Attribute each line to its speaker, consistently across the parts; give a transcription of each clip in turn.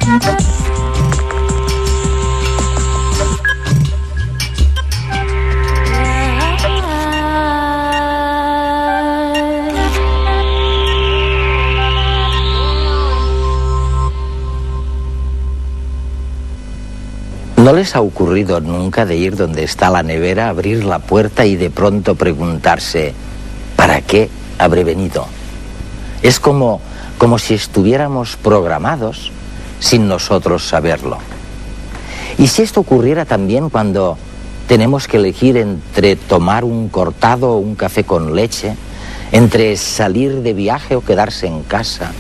Speaker 1: ¿No les ha ocurrido nunca de ir donde está la nevera, abrir la puerta y de pronto preguntarse, ¿para qué habré venido? Es como si estuviéramos programados sin nosotros saberlo. Y si esto ocurriera también cuando tenemos que elegir entre tomar un cortado o un café con leche, entre salir de viaje o quedarse en casa,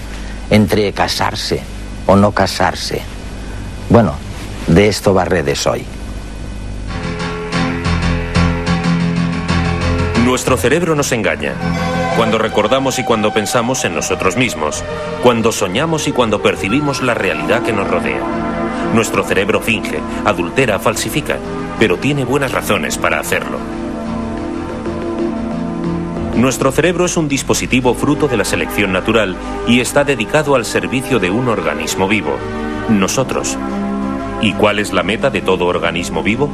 Speaker 1: entre casarse o no casarse. Bueno, de esto va Redes hoy.
Speaker 2: Nuestro cerebro nos engaña. Cuando recordamos y cuando pensamos en nosotros mismos. Cuando soñamos y cuando percibimos la realidad que nos rodea. Nuestro cerebro finge, adultera, falsifica, pero tiene buenas razones para hacerlo. Nuestro cerebro es un dispositivo fruto de la selección natural y está dedicado al servicio de un organismo vivo, nosotros. ¿Y cuál es la meta de todo organismo vivo?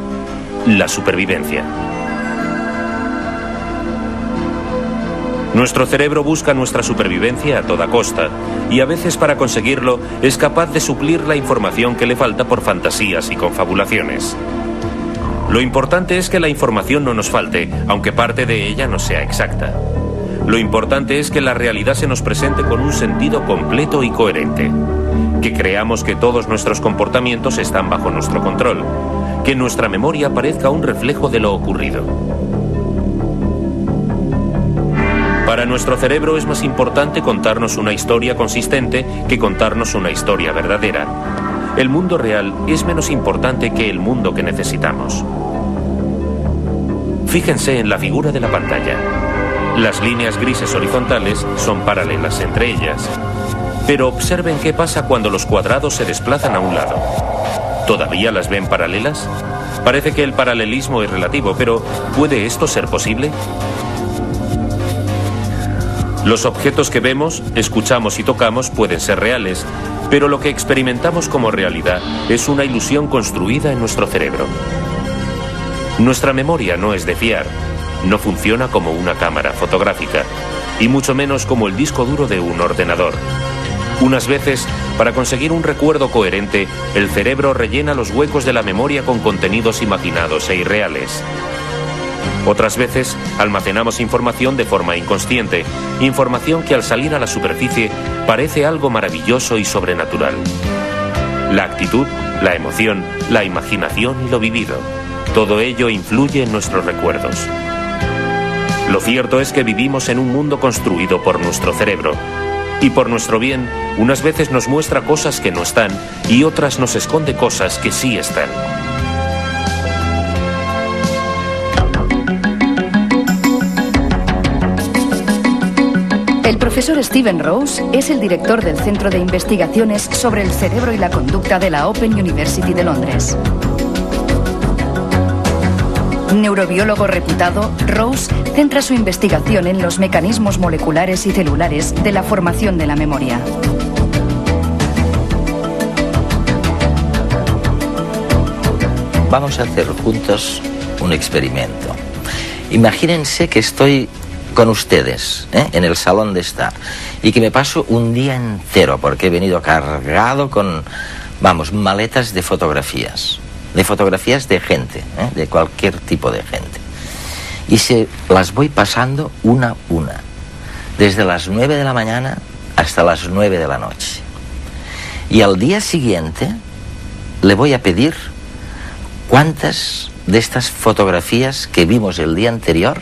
Speaker 2: La supervivencia. Nuestro cerebro busca nuestra supervivencia a toda costa y a veces para conseguirlo es capaz de suplir la información que le falta por fantasías y confabulaciones. Lo importante es que la información no nos falte, aunque parte de ella no sea exacta. Lo importante es que la realidad se nos presente con un sentido completo y coherente. Que creamos que todos nuestros comportamientos están bajo nuestro control. Que nuestra memoria parezca un reflejo de lo ocurrido. Para nuestro cerebro es más importante contarnos una historia consistente que contarnos una historia verdadera. El mundo real es menos importante que el mundo que necesitamos. Fíjense en la figura de la pantalla. Las líneas grises horizontales son paralelas entre ellas. Pero observen qué pasa cuando los cuadrados se desplazan a un lado. ¿Todavía las ven paralelas? Parece que el paralelismo es relativo, pero ¿puede esto ser posible? Los objetos que vemos, escuchamos y tocamos pueden ser reales, pero lo que experimentamos como realidad es una ilusión construida en nuestro cerebro. Nuestra memoria no es de fiar, no funciona como una cámara fotográfica, y mucho menos como el disco duro de un ordenador. Unas veces, para conseguir un recuerdo coherente, el cerebro rellena los huecos de la memoria con contenidos imaginados e irreales. Otras veces, almacenamos información de forma inconsciente, información que al salir a la superficie parece algo maravilloso y sobrenatural. La actitud, la emoción, la imaginación y lo vivido, todo ello influye en nuestros recuerdos. Lo cierto es que vivimos en un mundo construido por nuestro cerebro. Y por nuestro bien, unas veces nos muestra cosas que no están y otras nos esconde cosas que sí están.
Speaker 3: El profesor Steven Rose es el director del Centro de Investigaciones sobre el Cerebro y la Conducta de la Open University de Londres. Neurobiólogo reputado, Rose centra su investigación en los mecanismos moleculares y celulares de la formación de la memoria.
Speaker 1: Vamos a hacer juntos un experimento. Imagínense que estoy con ustedes, en el salón de estar, y que me paso un día entero, porque he venido cargado con, maletas de fotografías de gente, de cualquier tipo de gente. Y se las voy pasando una a una, desde las 9 de la mañana hasta las 9 de la noche. Y al día siguiente le voy a pedir cuántas de estas fotografías que vimos el día anterior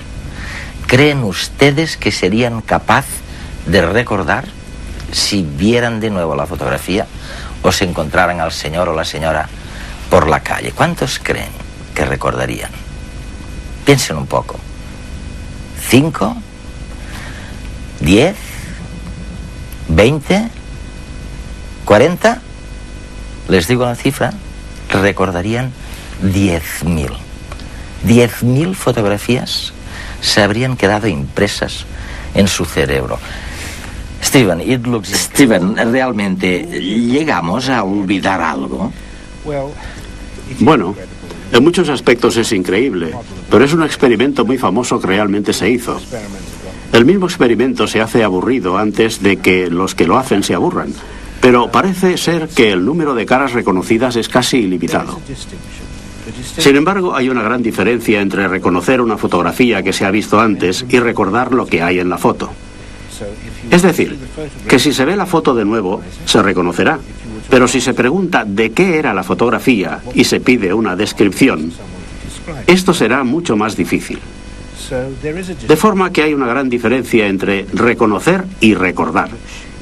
Speaker 1: creen ustedes que serían capaz de recordar si vieran de nuevo la fotografía o se encontraran al señor o la señora por la calle. ¿Cuántos creen que recordarían? Piensen un poco. ¿5? ¿10? ¿20? ¿40? Les digo la cifra. Recordarían 10.000. 10.000 fotografías se habrían quedado impresas en su cerebro. Steven, ¿realmente llegamos a olvidar algo?
Speaker 4: Bueno, en muchos aspectos es increíble, pero es un experimento muy famoso que realmente se hizo. El mismo experimento se hace aburrido antes de que los que lo hacen se aburran, pero parece ser que el número de caras reconocidas es casi ilimitado. Sin embargo, hay una gran diferencia entre reconocer una fotografía que se ha visto antes y recordar lo que hay en la foto. Es decir, que si se ve la foto de nuevo, se reconocerá, pero si se pregunta de qué era la fotografía y se pide una descripción, esto será mucho más difícil. De forma que hay una gran diferencia entre reconocer y recordar.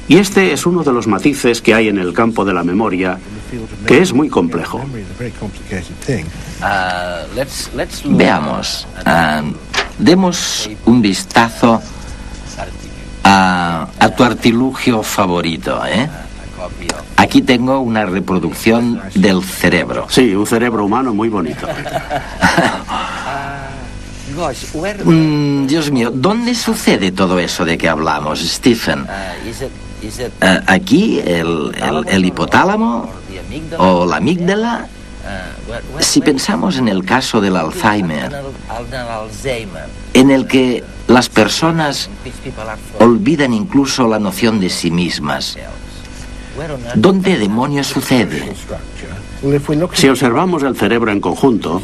Speaker 4: Y este es uno de los matices que hay en el campo de la memoria, que es muy complejo.
Speaker 1: Veamos, demos un vistazo a tu artilugio favorito, ¿eh? Aquí tengo una reproducción del cerebro.
Speaker 4: Sí, un cerebro humano muy bonito.
Speaker 1: Dios mío, ¿dónde sucede todo eso de que hablamos, Stephen? ¿Aquí, el hipotálamo o la amígdala? Si pensamos en el caso del Alzheimer, en el que las personas olvidan incluso la noción de sí mismas, ¿dónde demonios sucede?
Speaker 4: Si observamos el cerebro en conjunto,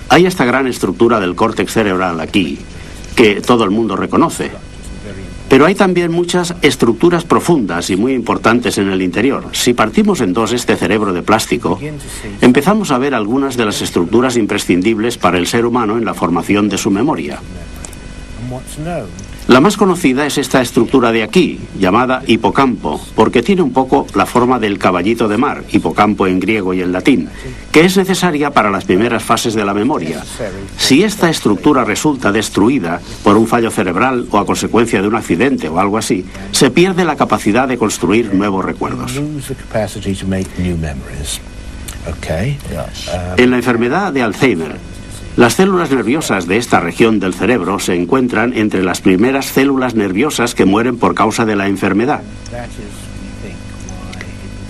Speaker 4: hay esta gran estructura del córtex cerebral aquí, que todo el mundo reconoce. Pero hay también muchas estructuras profundas y muy importantes en el interior. Si partimos en dos este cerebro de plástico, empezamos a ver algunas de las estructuras imprescindibles para el ser humano en la formación de su memoria. La más conocida es esta estructura de aquí, llamada hipocampo, porque tiene un poco la forma del caballito de mar, hipocampo en griego y en latín, que es necesaria para las primeras fases de la memoria. Si esta estructura resulta destruida por un fallo cerebral o a consecuencia de un accidente o algo así, se pierde la capacidad de construir nuevos recuerdos. En la enfermedad de Alzheimer, las células nerviosas de esta región del cerebro se encuentran entre las primeras células nerviosas que mueren por causa de la enfermedad.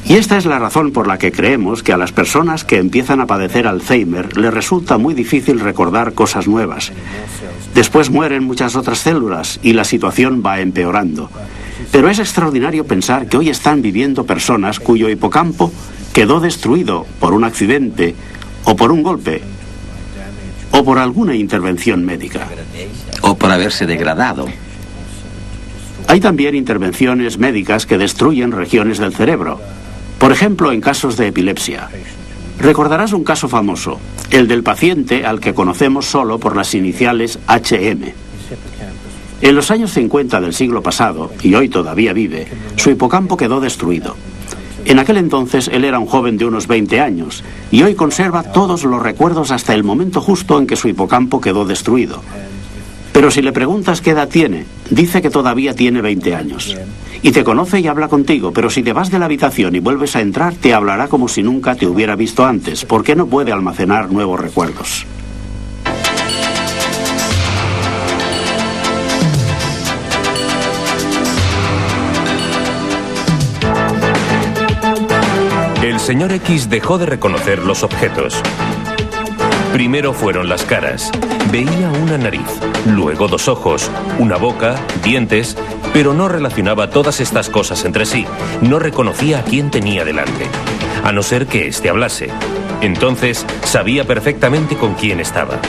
Speaker 4: Y esta es la razón por la que creemos que a las personas que empiezan a padecer Alzheimer les resulta muy difícil recordar cosas nuevas. Después mueren muchas otras células y la situación va empeorando. Pero es extraordinario pensar que hoy están viviendo personas cuyo hipocampo quedó destruido por un accidente o por un golpe, o por alguna intervención médica.
Speaker 1: O por haberse degradado.
Speaker 4: Hay también intervenciones médicas que destruyen regiones del cerebro. Por ejemplo, en casos de epilepsia. Recordarás un caso famoso, el del paciente al que conocemos solo por las iniciales HM. En los años 50 del siglo pasado, y hoy todavía vive, su hipocampo quedó destruido. En aquel entonces él era un joven de unos 20 años y hoy conserva todos los recuerdos hasta el momento justo en que su hipocampo quedó destruido. Pero si le preguntas qué edad tiene, dice que todavía tiene 20 años. Y te conoce y habla contigo, pero si te vas de la habitación y vuelves a entrar, te hablará como si nunca te hubiera visto antes, porque no puede almacenar nuevos recuerdos.
Speaker 2: El señor X dejó de reconocer los objetos. Primero fueron las caras. Veía una nariz, luego dos ojos, una boca, dientes, pero no relacionaba todas estas cosas entre sí. No reconocía a quién tenía delante, a no ser que éste hablase. Entonces sabía perfectamente con quién estaba.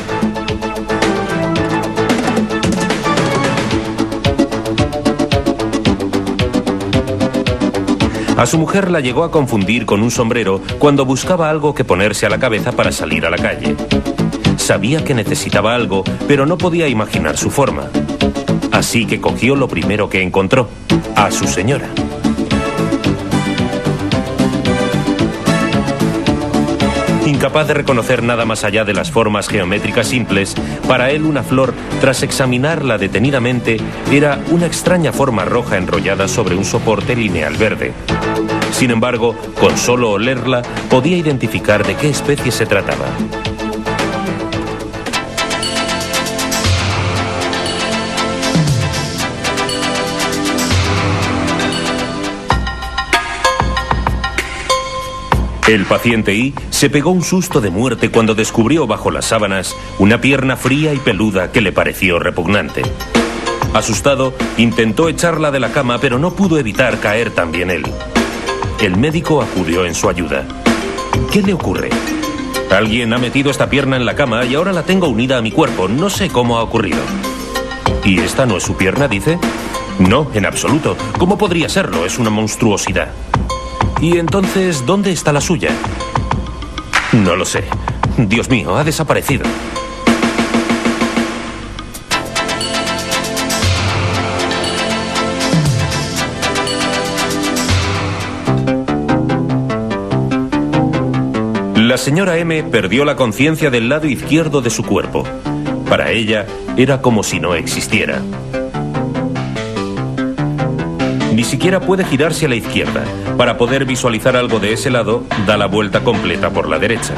Speaker 2: A su mujer la llegó a confundir con un sombrero cuando buscaba algo que ponerse a la cabeza para salir a la calle. Sabía que necesitaba algo, pero no podía imaginar su forma. Así que cogió lo primero que encontró, a su señora. Incapaz de reconocer nada más allá de las formas geométricas simples, para él una flor, tras examinarla detenidamente, era una extraña forma roja enrollada sobre un soporte lineal verde. Sin embargo, con solo olerla, podía identificar de qué especie se trataba. El paciente I se pegó un susto de muerte cuando descubrió bajo las sábanas una pierna fría y peluda que le pareció repugnante. Asustado, intentó echarla de la cama, pero no pudo evitar caer también él. El médico acudió en su ayuda. ¿Qué le ocurre? Alguien ha metido esta pierna en la cama y ahora la tengo unida a mi cuerpo. No sé cómo ha ocurrido. ¿Y esta no es su pierna, dice? No, en absoluto. ¿Cómo podría serlo? Es una monstruosidad. ¿Y entonces dónde está la suya? No lo sé. Dios mío, ha desaparecido. La señora M perdió la conciencia del lado izquierdo de su cuerpo. Para ella era como si no existiera. Ni siquiera puede girarse a la izquierda. Para poder visualizar algo de ese lado, da la vuelta completa por la derecha.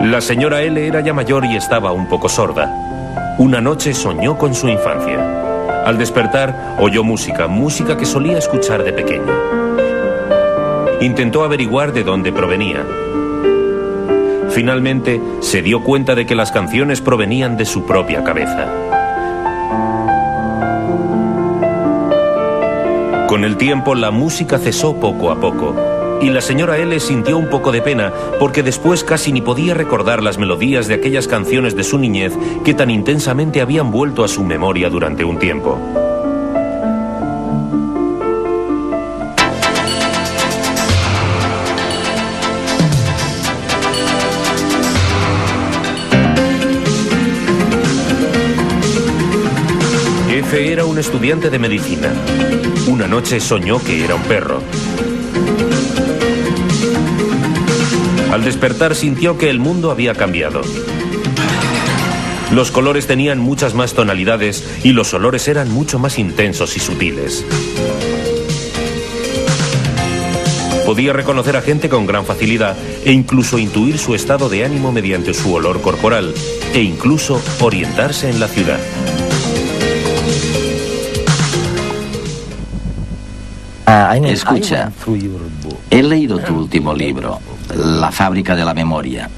Speaker 2: La señora L era ya mayor y estaba un poco sorda. Una noche soñó con su infancia. Al despertar, oyó música que solía escuchar de pequeña. Intentó averiguar de dónde provenía. Finalmente, se dio cuenta de que las canciones provenían de su propia cabeza. Con el tiempo, la música cesó poco a poco. Y la señora L sintió un poco de pena, porque después casi ni podía recordar las melodías de aquellas canciones de su niñez que tan intensamente habían vuelto a su memoria durante un tiempo. F era un estudiante de medicina. Una noche soñó que era un perro. Al despertar sintió que el mundo había cambiado. Los colores tenían muchas más tonalidades y los olores eran mucho más intensos y sutiles. Podía reconocer a gente con gran facilidad e incluso intuir su estado de ánimo mediante su olor corporal e incluso orientarse en la ciudad.
Speaker 1: Escucha, he leído tu último libro, La fábrica de la memoria,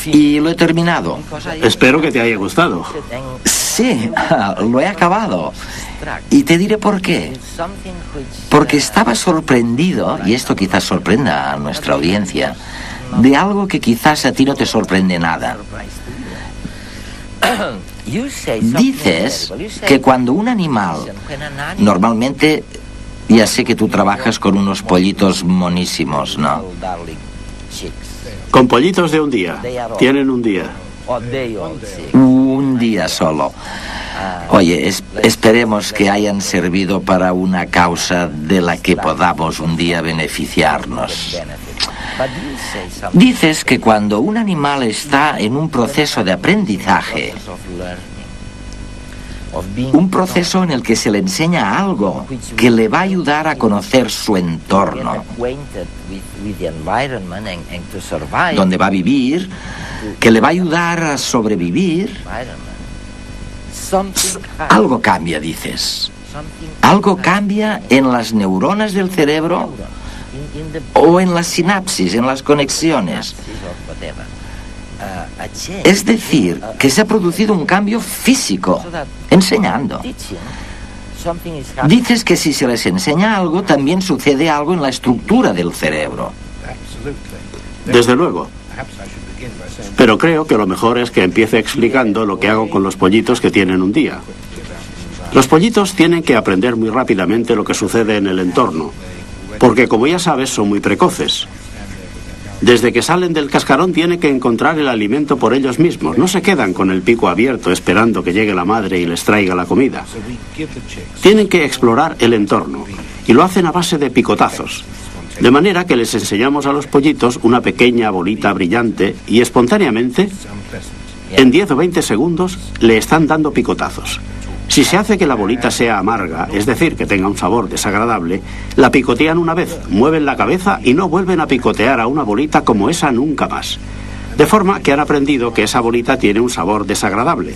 Speaker 1: y lo he terminado.
Speaker 4: Espero que te haya gustado.
Speaker 1: Sí, lo he acabado. Y te diré por qué. Porque estaba sorprendido, y esto quizás sorprenda a nuestra audiencia, de algo que quizás a ti no te sorprende nada. Dices que cuando un animal, normalmente, ya sé que tú trabajas con unos pollitos monísimos, ¿no?
Speaker 4: Con pollitos de un día. Tienen un día.
Speaker 1: Un día solo. Oye, esperemos que hayan servido para una causa de la que podamos un día beneficiarnos. Dices que cuando un animal está en un proceso de aprendizaje, un proceso en el que se le enseña algo que le va a ayudar a conocer su entorno, donde va a vivir, que le va a ayudar a sobrevivir, algo cambia, dices. Algo cambia en las neuronas del cerebro o en las sinapsis, en las conexiones. Es decir, que se ha producido un cambio físico, enseñando. Dices que si se les enseña algo, también sucede algo en la estructura del cerebro.
Speaker 4: Desde luego. Pero creo que lo mejor es que empiece explicando lo que hago con los pollitos que tienen un día. Los pollitos tienen que aprender muy rápidamente lo que sucede en el entorno, porque como ya sabes, son muy precoces. Desde que salen del cascarón tienen que encontrar el alimento por ellos mismos. No se quedan con el pico abierto esperando que llegue la madre y les traiga la comida. Tienen que explorar el entorno y lo hacen a base de picotazos. De manera que les enseñamos a los pollitos una pequeña bolita brillante y espontáneamente, en 10 o 20 segundos, le están dando picotazos. Si se hace que la bolita sea amarga, es decir, que tenga un sabor desagradable, la picotean una vez, mueven la cabeza y no vuelven a picotear a una bolita como esa nunca más. de forma que han aprendido que esa bolita tiene un sabor desagradable.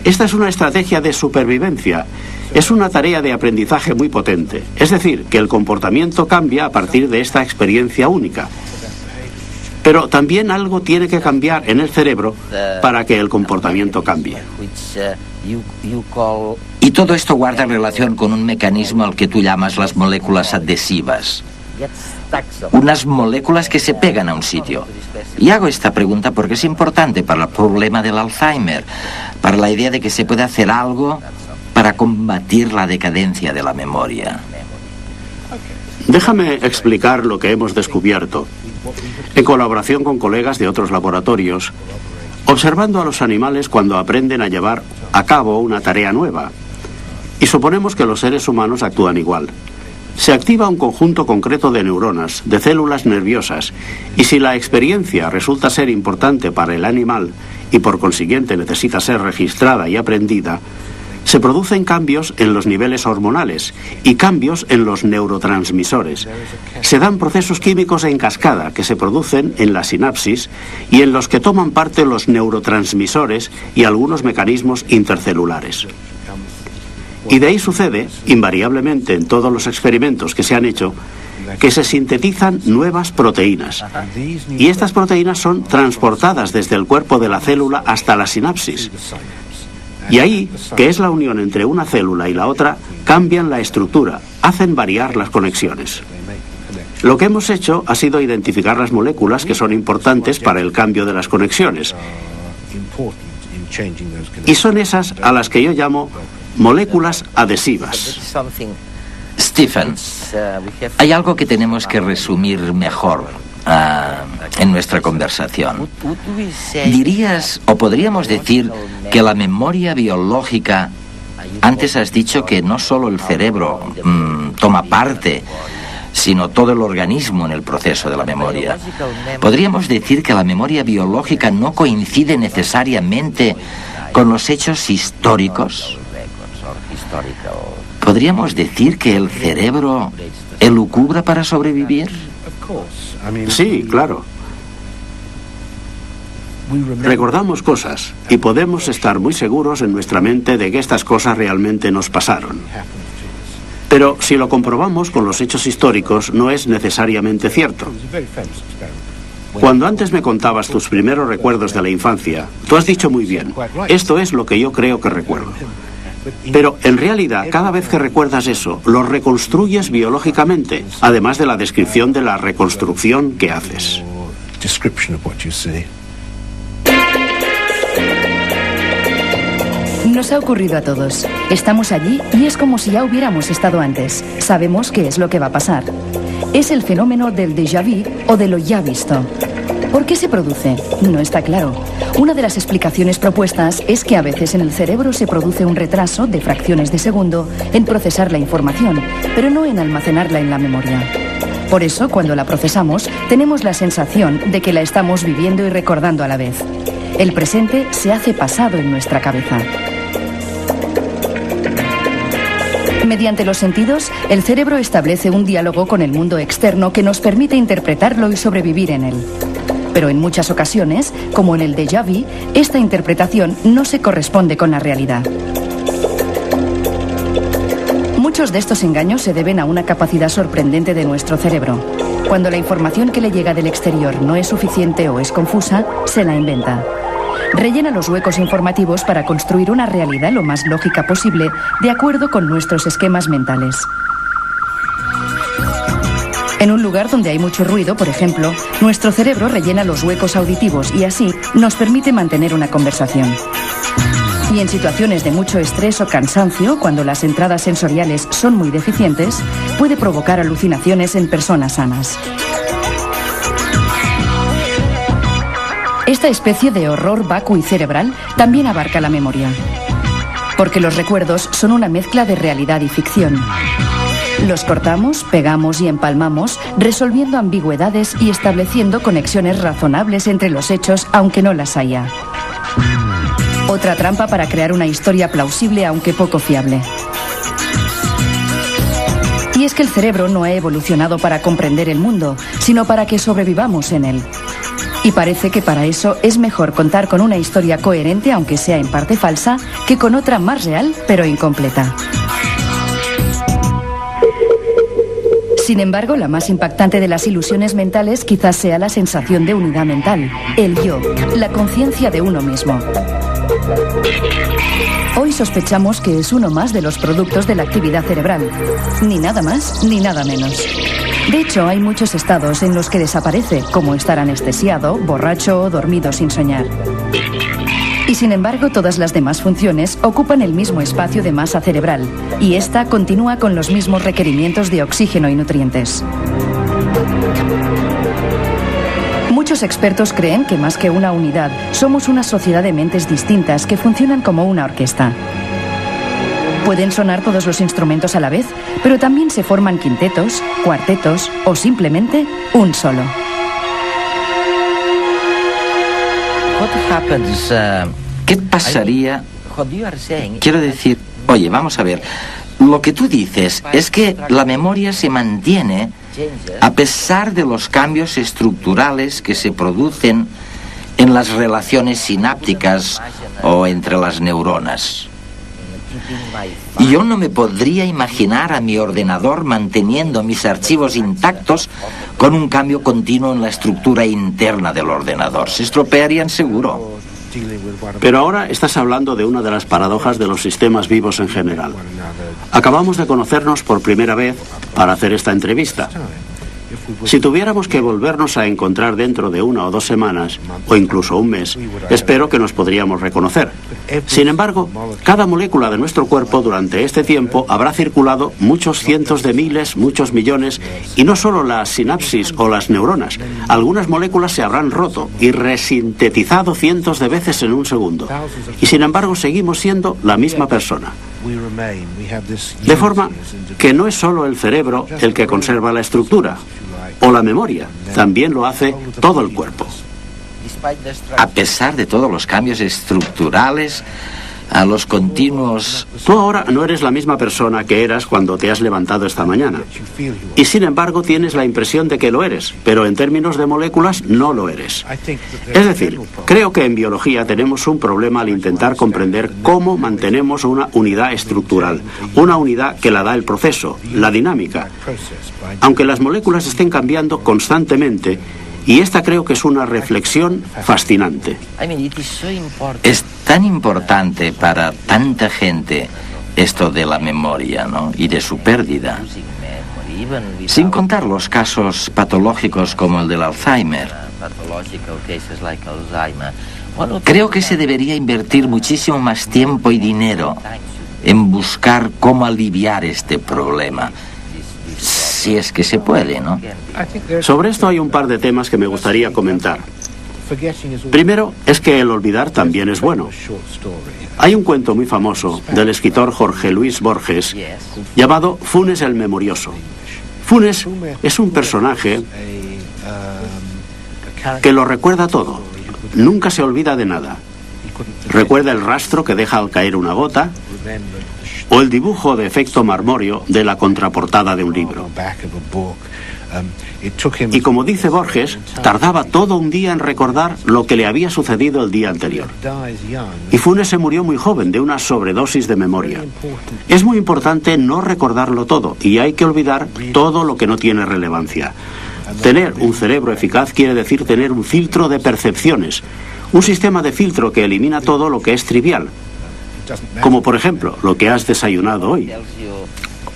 Speaker 4: Esta es una estrategia de supervivencia. Es una tarea de aprendizaje muy potente. Es decir, que el comportamiento cambia a partir de esta experiencia única. Pero también algo tiene que cambiar en el cerebro para que el comportamiento cambie.
Speaker 1: Y todo esto guarda relación con un mecanismo al que tú llamas las moléculas adhesivas. Unas moléculas que se pegan a un sitio. Y hago esta pregunta porque es importante para el problema del Alzheimer, para la idea de que se puede hacer algo para combatir la decadencia de la memoria.
Speaker 4: Déjame explicar lo que hemos descubierto, en colaboración con colegas de otros laboratorios, observando a los animales cuando aprenden a llevar a cabo una tarea nueva. Y suponemos que los seres humanos actúan igual. Se activa un conjunto concreto de neuronas, de células nerviosas, y si la experiencia resulta ser importante para el animal y por consiguiente necesita ser registrada y aprendida, se producen cambios en los niveles hormonales y cambios en los neurotransmisores. Se dan procesos químicos en cascada que se producen en la sinapsis y en los que toman parte los neurotransmisores y algunos mecanismos intercelulares. Y de ahí sucede, invariablemente en todos los experimentos que se han hecho, que se sintetizan nuevas proteínas. Y estas proteínas son transportadas desde el cuerpo de la célula hasta la sinapsis. Y ahí, que es la unión entre una célula y la otra, cambian la estructura, hacen variar las conexiones. Lo que hemos hecho ha sido identificar las moléculas que son importantes para el cambio de las conexiones. Y son esas a las que yo llamo moléculas adhesivas.
Speaker 1: Stephen, hay algo que tenemos que resumir mejor en nuestra conversación. ¿Dirías o podríamos decir que la memoria biológica, antes has dicho que no solo el cerebro toma parte, sino todo el organismo en el proceso de la memoria? ¿Podríamos decir que la memoria biológica no coincide necesariamente con los hechos históricos? ¿Podríamos decir que el cerebro elucubra para sobrevivir?
Speaker 4: Sí, claro. Recordamos cosas y podemos estar muy seguros en nuestra mente de que estas cosas realmente nos pasaron. Pero si lo comprobamos con los hechos históricos, no es necesariamente cierto. Cuando antes me contabas tus primeros recuerdos de la infancia, tú has dicho muy bien, esto es lo que yo creo que recuerdo. Pero en realidad, cada vez que recuerdas eso, lo reconstruyes biológicamente, además de la descripción de la reconstrucción que haces.
Speaker 3: Nos ha ocurrido a todos. Estamos allí y es como si ya hubiéramos estado antes. Sabemos qué es lo que va a pasar. Es el fenómeno del déjà vu o de lo ya visto. ¿Por qué se produce? No está claro. Una de las explicaciones propuestas es que a veces en el cerebro se produce un retraso de fracciones de segundo en procesar la información, pero no en almacenarla en la memoria. Por eso, cuando la procesamos, tenemos la sensación de que la estamos viviendo y recordando a la vez. El presente se hace pasado en nuestra cabeza. Mediante los sentidos, el cerebro establece un diálogo con el mundo externo que nos permite interpretarlo y sobrevivir en él. Pero en muchas ocasiones, como en el déjà vu, esta interpretación no se corresponde con la realidad. Muchos de estos engaños se deben a una capacidad sorprendente de nuestro cerebro. Cuando la información que le llega del exterior no es suficiente o es confusa, se la inventa. Rellena los huecos informativos para construir una realidad lo más lógica posible, de acuerdo con nuestros esquemas mentales. En un lugar donde hay mucho ruido, por ejemplo, nuestro cerebro rellena los huecos auditivos y así nos permite mantener una conversación. Y en situaciones de mucho estrés o cansancio, cuando las entradas sensoriales son muy deficientes, puede provocar alucinaciones en personas sanas. Esta especie de horror vacui cerebral también abarca la memoria, porque los recuerdos son una mezcla de realidad y ficción. Los cortamos, pegamos y empalmamos, resolviendo ambigüedades y estableciendo conexiones razonables entre los hechos, aunque no las haya. Otra trampa para crear una historia plausible, aunque poco fiable. Y es que el cerebro no ha evolucionado para comprender el mundo, sino para que sobrevivamos en él. Y parece que para eso es mejor contar con una historia coherente, aunque sea en parte falsa, que con otra más real, pero incompleta. Sin embargo, la más impactante de las ilusiones mentales quizás sea la sensación de unidad mental, el yo, la conciencia de uno mismo. Hoy sospechamos que es uno más de los productos de la actividad cerebral. Ni nada más, ni nada menos. De hecho, hay muchos estados en los que desaparece, como estar anestesiado, borracho o dormido sin soñar. Y sin embargo, todas las demás funciones ocupan el mismo espacio de masa cerebral, y esta continúa con los mismos requerimientos de oxígeno y nutrientes. Muchos expertos creen que más que una unidad, somos una sociedad de mentes distintas que funcionan como una orquesta. Pueden sonar todos los instrumentos a la vez, pero también se forman quintetos, cuartetos o simplemente un solo.
Speaker 1: ¿Qué pasaría? Quiero decir, oye, vamos a ver, lo que tú dices es que la memoria se mantiene a pesar de los cambios estructurales que se producen en las relaciones sinápticas o entre las neuronas. Y yo no me podría imaginar a mi ordenador manteniendo mis archivos intactos con un cambio continuo en la estructura interna del ordenador. Se estropearían seguro.
Speaker 4: Pero ahora estás hablando de una de las paradojas de los sistemas vivos en general. Acabamos de conocernos por primera vez para hacer esta entrevista. Si tuviéramos que volvernos a encontrar dentro de 1 o 2 semanas, o incluso un mes, espero que nos podríamos reconocer. Sin embargo, cada molécula de nuestro cuerpo durante este tiempo habrá circulado muchos cientos de miles, muchos millones, y no solo las sinapsis o las neuronas. Algunas moléculas se habrán roto y resintetizado cientos de veces en un segundo. Y sin embargo, seguimos siendo la misma persona. De forma que no es solo el cerebro el que conserva la estructura o la memoria, también lo hace todo el cuerpo.
Speaker 1: A pesar de todos los cambios estructurales, a los continuos...
Speaker 4: Tú ahora no eres la misma persona que eras cuando te has levantado esta mañana. Y sin embargo tienes la impresión de que lo eres, pero en términos de moléculas no lo eres. Es decir, creo que en biología tenemos un problema al intentar comprender cómo mantenemos una unidad estructural, una unidad que la da el proceso, la dinámica. Aunque las moléculas estén cambiando constantemente, y esta creo que es una reflexión fascinante.
Speaker 1: Es tan importante para tanta gente esto de la memoria, ¿no? Y de su pérdida. Sin contar los casos patológicos como el del Alzheimer. Creo que se debería invertir muchísimo más tiempo y dinero en buscar cómo aliviar este problema. Si es que se puede, ¿no?
Speaker 4: Sobre esto hay un par de temas que me gustaría comentar. Primero, es que el olvidar también es bueno. Hay un cuento muy famoso del escritor Jorge Luis Borges llamado Funes el Memorioso. Funes es un personaje que lo recuerda todo. Nunca se olvida de nada. Recuerda el rastro que deja al caer una gota o el dibujo de efecto marmóreo de la contraportada de un libro. Y como dice Borges, tardaba todo un día en recordar lo que le había sucedido el día anterior. Y Funes se murió muy joven de una sobredosis de memoria. Es muy importante no recordarlo todo y hay que olvidar todo lo que no tiene relevancia. Tener un cerebro eficaz quiere decir tener un filtro de percepciones, un sistema de filtro que elimina todo lo que es trivial. Como por ejemplo, lo que has desayunado hoy.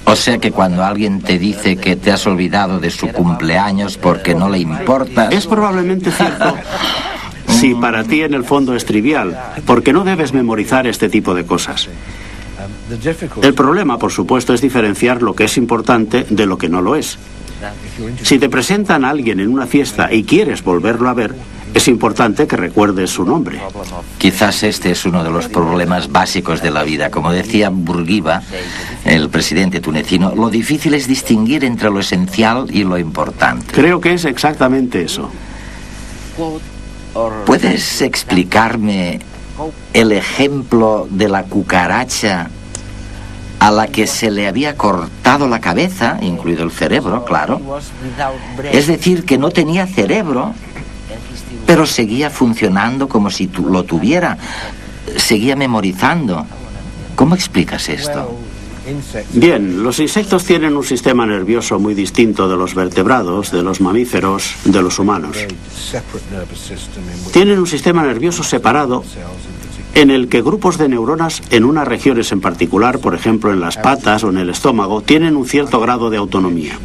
Speaker 1: O sea que cuando alguien te dice que te has olvidado de su cumpleaños porque no le importa...
Speaker 4: Es probablemente cierto si para ti en el fondo es trivial, porque no debes memorizar este tipo de cosas. El problema, por supuesto, es diferenciar lo que es importante de lo que no lo es. Si te presentan a alguien en una fiesta y quieres volverlo a ver, es importante que recuerdes su nombre.
Speaker 1: Quizás este es uno de los problemas básicos de la vida. Como decía Bourguiba, el presidente tunecino, lo difícil es distinguir entre lo esencial y lo importante.
Speaker 4: Creo que es exactamente eso.
Speaker 1: ¿Puedes explicarme el ejemplo de la cucaracha a la que se le había cortado la cabeza, incluido el cerebro, claro? Es decir, que no tenía cerebro pero seguía funcionando como si lo tuviera. Seguía memorizando. ¿Cómo explicas esto?
Speaker 4: Bien, los insectos tienen un sistema nervioso muy distinto de los vertebrados, de los mamíferos, de los humanos. Tienen un sistema nervioso separado en el que grupos de neuronas en unas regiones en particular, por ejemplo en las patas o en el estómago, tienen un cierto grado de autonomía.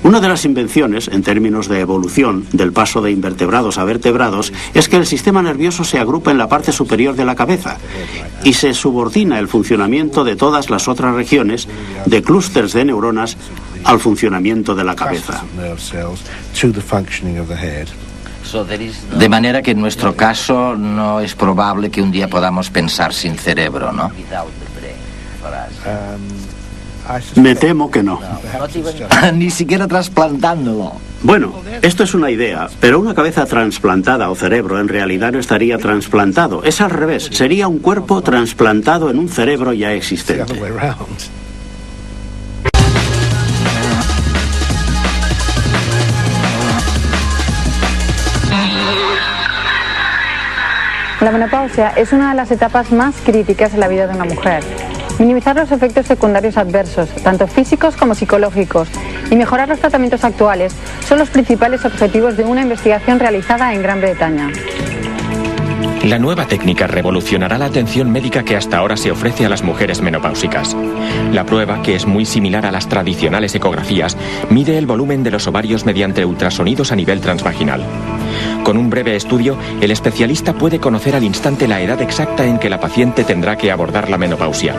Speaker 4: Una de las invenciones, en términos de evolución, del paso de invertebrados a vertebrados, es que el sistema nervioso se agrupa en la parte superior de la cabeza y se subordina el funcionamiento de todas las otras regiones, de clústeres de neuronas, al funcionamiento de la cabeza.
Speaker 1: De manera que en nuestro caso no es probable que un día podamos pensar sin cerebro, ¿no?
Speaker 4: Me temo que no.
Speaker 1: Ni siquiera trasplantándolo.
Speaker 4: Bueno, esto es una idea, pero una cabeza trasplantada o cerebro en realidad no estaría trasplantado. Es al revés, sería un cuerpo trasplantado en un cerebro ya existente.
Speaker 5: La menopausia es una de las etapas más críticas en la vida de una mujer. Minimizar los efectos secundarios adversos, tanto físicos como psicológicos, y mejorar los tratamientos actuales son los principales objetivos de una investigación realizada en Gran Bretaña.
Speaker 6: La nueva técnica revolucionará la atención médica que hasta ahora se ofrece a las mujeres menopáusicas. La prueba, que es muy similar a las tradicionales ecografías, mide el volumen de los ovarios mediante ultrasonidos a nivel transvaginal. Con un breve estudio, el especialista puede conocer al instante la edad exacta en que la paciente tendrá que abordar la menopausia.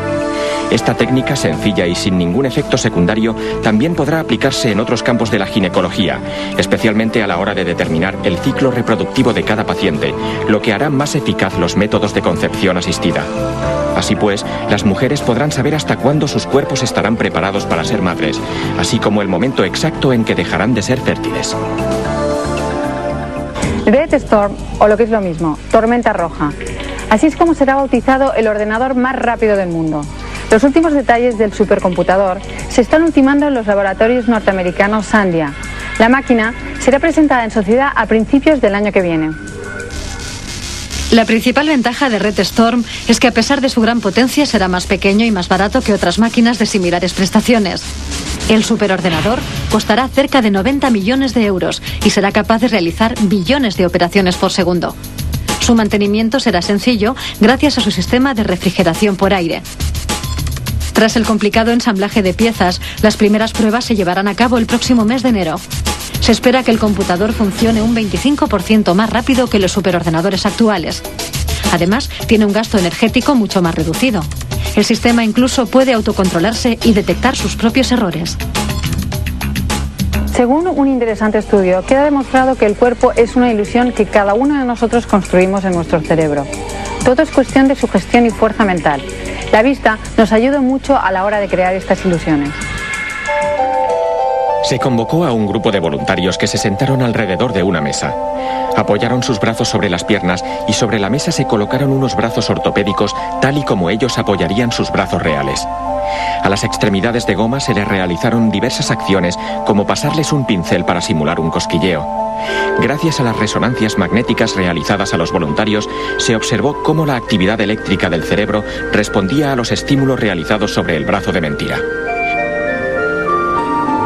Speaker 6: Esta técnica, sencilla y sin ningún efecto secundario, también podrá aplicarse en otros campos de la ginecología, especialmente a la hora de determinar el ciclo reproductivo de cada paciente, lo que hará más eficaz los métodos de concepción asistida. Así pues, las mujeres podrán saber hasta cuándo sus cuerpos estarán preparados para ser madres, así como el momento exacto en que dejarán de ser fértiles.
Speaker 5: Red Storm, o lo que es lo mismo, tormenta roja. Así es como será bautizado el ordenador más rápido del mundo. Los últimos detalles del supercomputador se están ultimando en los laboratorios norteamericanos Sandia. La máquina será presentada en sociedad a principios del año que viene.
Speaker 7: La principal ventaja de Red Storm es que a pesar de su gran potencia será más pequeño y más barato que otras máquinas de similares prestaciones. El superordenador costará cerca de 90 millones de euros y será capaz de realizar billones de operaciones por segundo. Su mantenimiento será sencillo gracias a su sistema de refrigeración por aire. Tras el complicado ensamblaje de piezas, las primeras pruebas se llevarán a cabo el próximo mes de enero. Se espera que el computador funcione un 25% más rápido que los superordenadores actuales. Además, tiene un gasto energético mucho más reducido. El sistema incluso puede autocontrolarse y detectar sus propios errores.
Speaker 5: Según un interesante estudio, queda demostrado que el cuerpo es una ilusión que cada uno de nosotros construimos en nuestro cerebro. Todo es cuestión de sugestión y fuerza mental. La vista nos ayuda mucho a la hora de crear estas ilusiones.
Speaker 6: Se convocó a un grupo de voluntarios que se sentaron alrededor de una mesa. Apoyaron sus brazos sobre las piernas y sobre la mesa se colocaron unos brazos ortopédicos tal y como ellos apoyarían sus brazos reales. A las extremidades de goma se les realizaron diversas acciones, como pasarles un pincel para simular un cosquilleo. Gracias a las resonancias magnéticas realizadas a los voluntarios, se observó cómo la actividad eléctrica del cerebro respondía a los estímulos realizados sobre el brazo de mentira.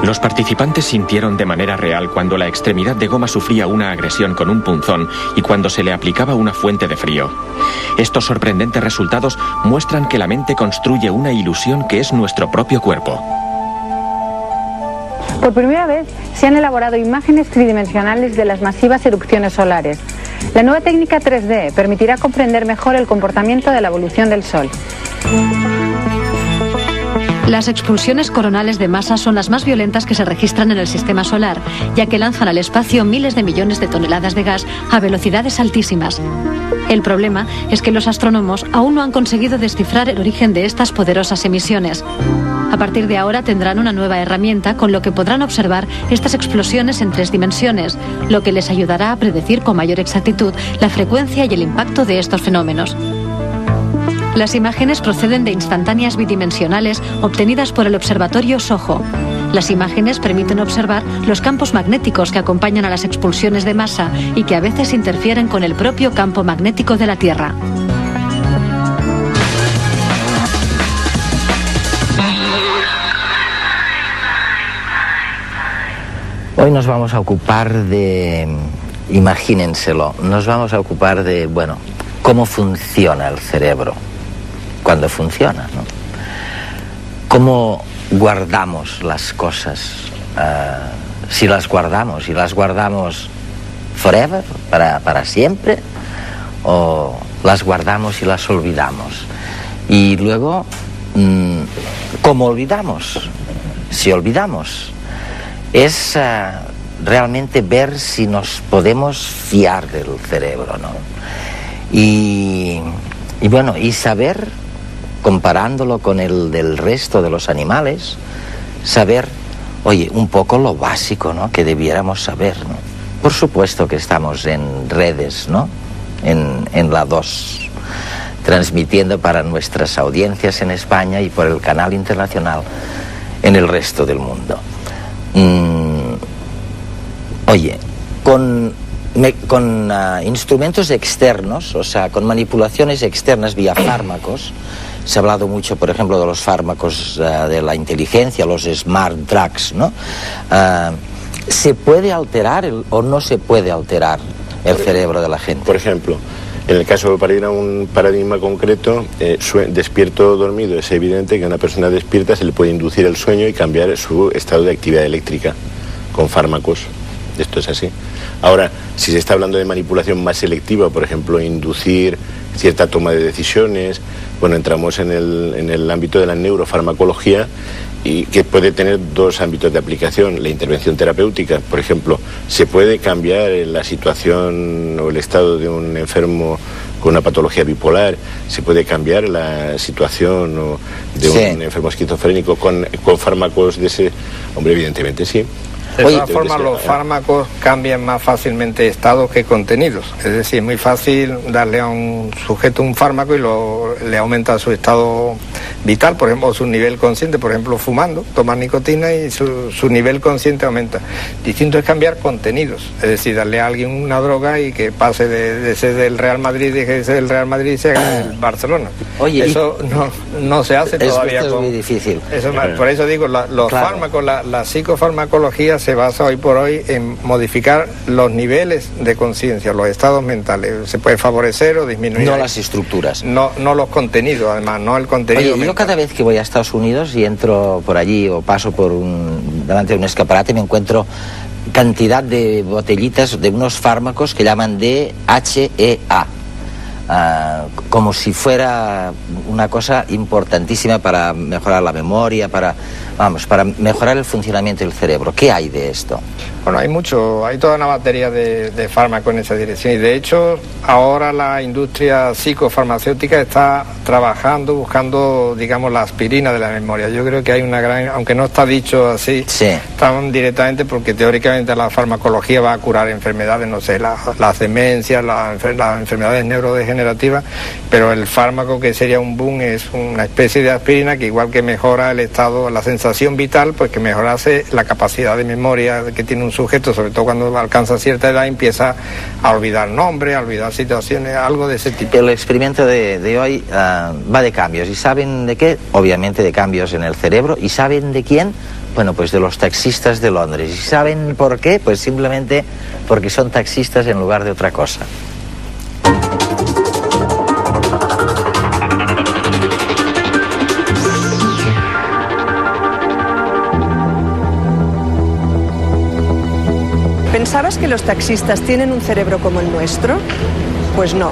Speaker 6: Los participantes sintieron de manera real cuando la extremidad de goma sufría una agresión con un punzón y cuando se le aplicaba una fuente de frío. Estos sorprendentes resultados muestran que la mente construye una ilusión que es nuestro propio cuerpo.
Speaker 5: Por primera vez se han elaborado imágenes tridimensionales de las masivas erupciones solares. La nueva técnica 3D permitirá comprender mejor el comportamiento de la evolución del Sol.
Speaker 7: Las expulsiones coronales de masa son las más violentas que se registran en el sistema solar, ya que lanzan al espacio miles de millones de toneladas de gas a velocidades altísimas. El problema es que los astrónomos aún no han conseguido descifrar el origen de estas poderosas emisiones. A partir de ahora tendrán una nueva herramienta con lo que podrán observar estas explosiones en 3 dimensiones, lo que les ayudará a predecir con mayor exactitud la frecuencia y el impacto de estos fenómenos. Las imágenes proceden de instantáneas bidimensionales obtenidas por el observatorio SOHO. Las imágenes permiten observar los campos magnéticos que acompañan a las expulsiones de masa y que a veces interfieren con el propio campo magnético de la Tierra.
Speaker 1: Hoy nos vamos a ocupar de, imagínenselo, nos vamos a ocupar de, bueno, cómo funciona el cerebro, cuando funciona, ¿no? Cómo guardamos las cosas, si las guardamos forever, para siempre, o las guardamos y las olvidamos. Y luego, ¿cómo olvidamos? Si olvidamos, es realmente ver si nos podemos fiar del cerebro, ¿no? Y bueno, y saber, comparándolo con el del resto de los animales, saber, oye, un poco lo básico, ¿no?, que debiéramos saber, ¿no? Por supuesto que estamos en redes, ¿no?, en la 2, transmitiendo para nuestras audiencias en España y por el canal internacional en el resto del mundo. Oye, con instrumentos externos, o sea, con manipulaciones externas vía fármacos, se ha hablado mucho, por ejemplo, de los fármacos de la inteligencia, los smart drugs, ¿no? ¿Se puede alterar o no se puede alterar el cerebro de la gente?
Speaker 8: Por ejemplo, en el caso, para ir a un paradigma concreto, despierto o dormido, es evidente que a una persona despierta se le puede inducir el sueño y cambiar su estado de actividad eléctrica con fármacos. Esto es así. Ahora, si se está hablando de manipulación más selectiva, por ejemplo, inducir cierta toma de decisiones, bueno, entramos en el ámbito de la neurofarmacología, y que puede tener 2 ámbitos de aplicación. La intervención terapéutica, por ejemplo, se puede cambiar la situación o el estado de un enfermo con una patología bipolar, se puede cambiar la situación de un enfermo esquizofrénico con fármacos de ese... Hombre, evidentemente sí.
Speaker 9: De todas formas, los fármacos cambian más fácilmente estados que contenidos. Es decir, es muy fácil darle a un sujeto un fármaco y le aumenta su estado vital, por ejemplo, su nivel consciente, por ejemplo, fumando, tomar nicotina y su nivel consciente aumenta. Distinto es cambiar contenidos, es decir, darle a alguien una droga y que pase de ser del Real Madrid y que sea del Real Madrid y sea del Barcelona.
Speaker 1: Oye,
Speaker 9: eso no se hace todavía.
Speaker 1: Es muy difícil.
Speaker 9: Por eso digo, los fármacos, la psicofarmacología se basa hoy por hoy en modificar los niveles de conciencia, los estados mentales. Se puede favorecer o disminuir.
Speaker 1: No las estructuras.
Speaker 9: No los contenidos, además, no el contenido.
Speaker 1: Oye, yo cada vez que voy a Estados Unidos y entro por allí o paso delante de un escaparate, me encuentro cantidad de botellitas de unos fármacos que llaman DHEA. Como si fuera una cosa importantísima para mejorar la memoria, para mejorar el funcionamiento del cerebro. ¿Qué hay de esto?
Speaker 9: Bueno, hay toda una batería de fármacos en esa dirección, y de hecho ahora la industria psicofarmacéutica está trabajando, buscando, digamos, la aspirina de la memoria. Yo creo que hay una gran, aunque no está dicho así, tan directamente, porque teóricamente la farmacología va a curar enfermedades, no sé, las demencias, las enfermedades neurodegenerativas, pero el fármaco que sería un boom es una especie de aspirina que, igual que mejora el estado, la sensación vital, pues que mejorase la capacidad de memoria que tiene un sujeto, sobre todo cuando alcanza cierta edad, empieza a olvidar nombres, a olvidar situaciones, algo de ese tipo.
Speaker 1: El experimento de hoy va de cambios. ¿Y saben de qué? Obviamente de cambios en el cerebro. ¿Y saben de quién? Bueno, pues de los taxistas de Londres. ¿Y saben por qué? Pues simplemente porque son taxistas en lugar de otra cosa.
Speaker 10: ¿Pensabas que los taxistas tienen un cerebro como el nuestro? Pues no.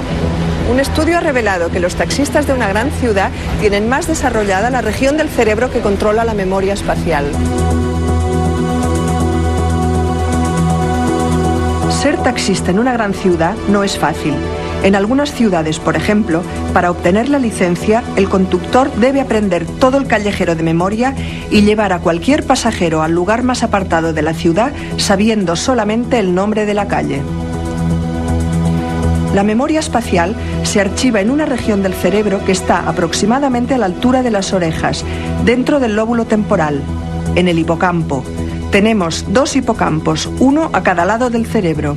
Speaker 10: Un estudio ha revelado que los taxistas de una gran ciudad tienen más desarrollada la región del cerebro que controla la memoria espacial. Ser taxista en una gran ciudad no es fácil. En algunas ciudades, por ejemplo, para obtener la licencia, el conductor debe aprender todo el callejero de memoria y llevar a cualquier pasajero al lugar más apartado de la ciudad sabiendo solamente el nombre de la calle. La memoria espacial se archiva en una región del cerebro que está aproximadamente a la altura de las orejas, dentro del lóbulo temporal. en el hipocampo. Tenemos 2 hipocampos, uno a cada lado del cerebro.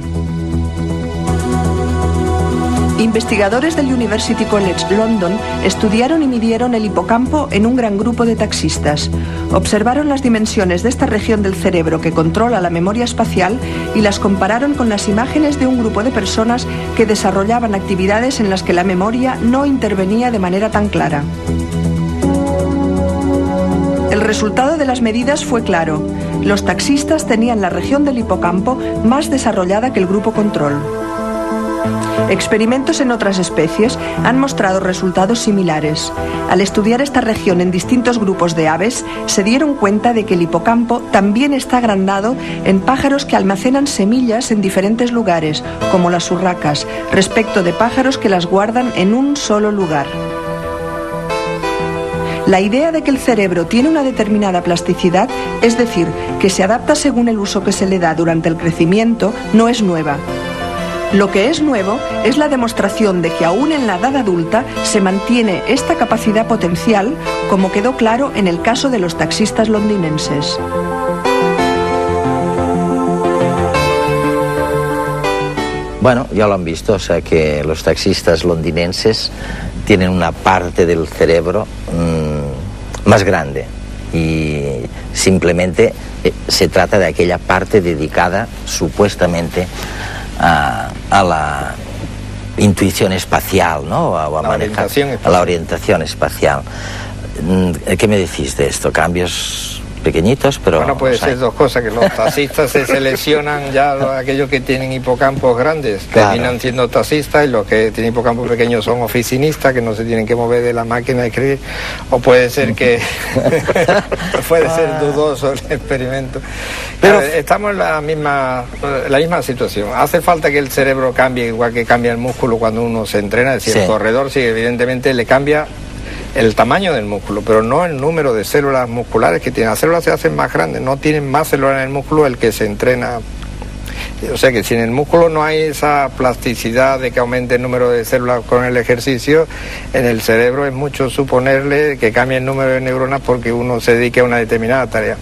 Speaker 10: Investigadores del University College London estudiaron y midieron el hipocampo en un gran grupo de taxistas. Observaron las dimensiones de esta región del cerebro que controla la memoria espacial y las compararon con las imágenes de un grupo de personas que desarrollaban actividades en las que la memoria no intervenía de manera tan clara. El resultado de las medidas fue claro. Los taxistas tenían la región del hipocampo más desarrollada que el grupo control. Experimentos en otras especies han mostrado resultados similares. Al estudiar esta región en distintos grupos de aves, se dieron cuenta de que el hipocampo también está agrandado en pájaros que almacenan semillas en diferentes lugares, como las urracas, respecto de pájaros que las guardan en un solo lugar. La idea de que el cerebro tiene una determinada plasticidad, es decir, que se adapta según el uso que se le da durante el crecimiento, no es nueva. Lo que es nuevo es la demostración de que aún en la edad adulta se mantiene esta capacidad potencial, como quedó claro en el caso de los taxistas londinenses.
Speaker 1: Bueno, ya lo han visto, o sea que los taxistas londinenses tienen una parte del cerebro más grande y simplemente se trata de aquella parte dedicada supuestamente a la intuición espacial, ¿no? A la orientación espacial. ¿Qué me decís de esto? ¿Cambios pequeñitos? Pero
Speaker 9: bueno, puede ser 2 cosas, que los taxistas se seleccionan ya aquellos que tienen hipocampos grandes, terminan siendo taxistas, y los que tienen hipocampos pequeños son oficinistas, que no se tienen que mover de la máquina de escribir, o puede ser que puede ser dudoso el experimento. Pero estamos en la misma situación. Hace falta que el cerebro cambie, igual que cambia el músculo cuando uno se entrena, es decir, el corredor, sí, evidentemente le cambia el tamaño del músculo, pero no el número de células musculares que tiene. Las células se hacen más grandes, no tienen más células en el músculo el que se entrena. O sea que si en el músculo no hay esa plasticidad de que aumente el número de células con el ejercicio, en el cerebro es mucho suponerle que cambie el número de neuronas porque uno se dedique a una determinada tarea.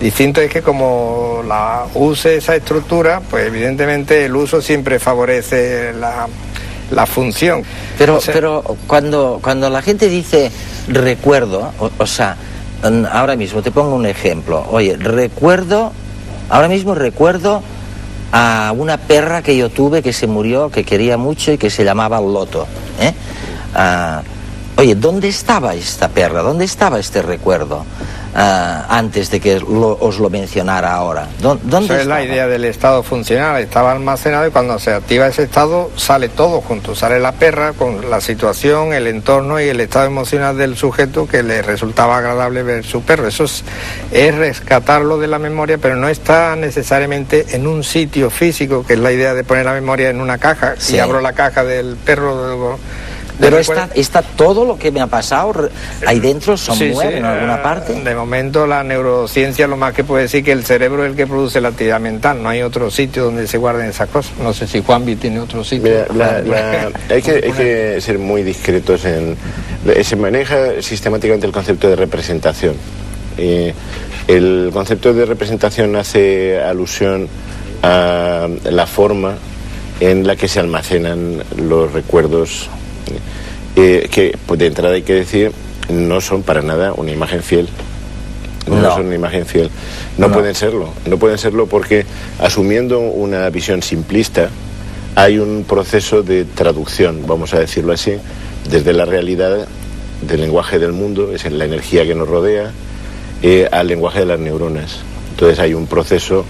Speaker 9: Distinto es que como la use esa estructura, pues evidentemente el uso siempre favorece la función.
Speaker 1: Pero cuando la gente dice recuerdo, o sea, ahora mismo te pongo un ejemplo. Oye, ahora mismo recuerdo a una perra que yo tuve que se murió, que quería mucho y que se llamaba Loto. Oye, ¿dónde estaba esta perra? ¿Dónde estaba este recuerdo? Antes de que os lo mencionara ahora. ¿Dónde
Speaker 9: es la idea del estado funcional? Estaba almacenado y cuando se activa ese estado sale todo junto. Sale la perra con la situación, el entorno y el estado emocional del sujeto que le resultaba agradable ver su perro. Eso es rescatarlo de la memoria, pero no está necesariamente en un sitio físico, que es la idea de poner la memoria en una caja. Si abro la caja del perro...
Speaker 1: Pero está todo lo que me ha pasado ahí dentro, mueve en alguna parte.
Speaker 9: De momento la neurociencia lo más que puede decir que el cerebro es el que produce la actividad mental, no hay otro sitio donde se guarden esas cosas. No sé si Juanvi tiene otro sitio.
Speaker 8: Mira, hay que ser muy discretos se maneja sistemáticamente el concepto de representación. El concepto de representación hace alusión a la forma en la que se almacenan los recuerdos, que pues, de entrada hay que decir, no son para nada una imagen fiel. No son una imagen fiel. No pueden serlo porque, asumiendo una visión simplista, hay un proceso de traducción, vamos a decirlo así, desde la realidad del lenguaje del mundo, es la energía que nos rodea, al lenguaje de las neuronas. Entonces hay un proceso,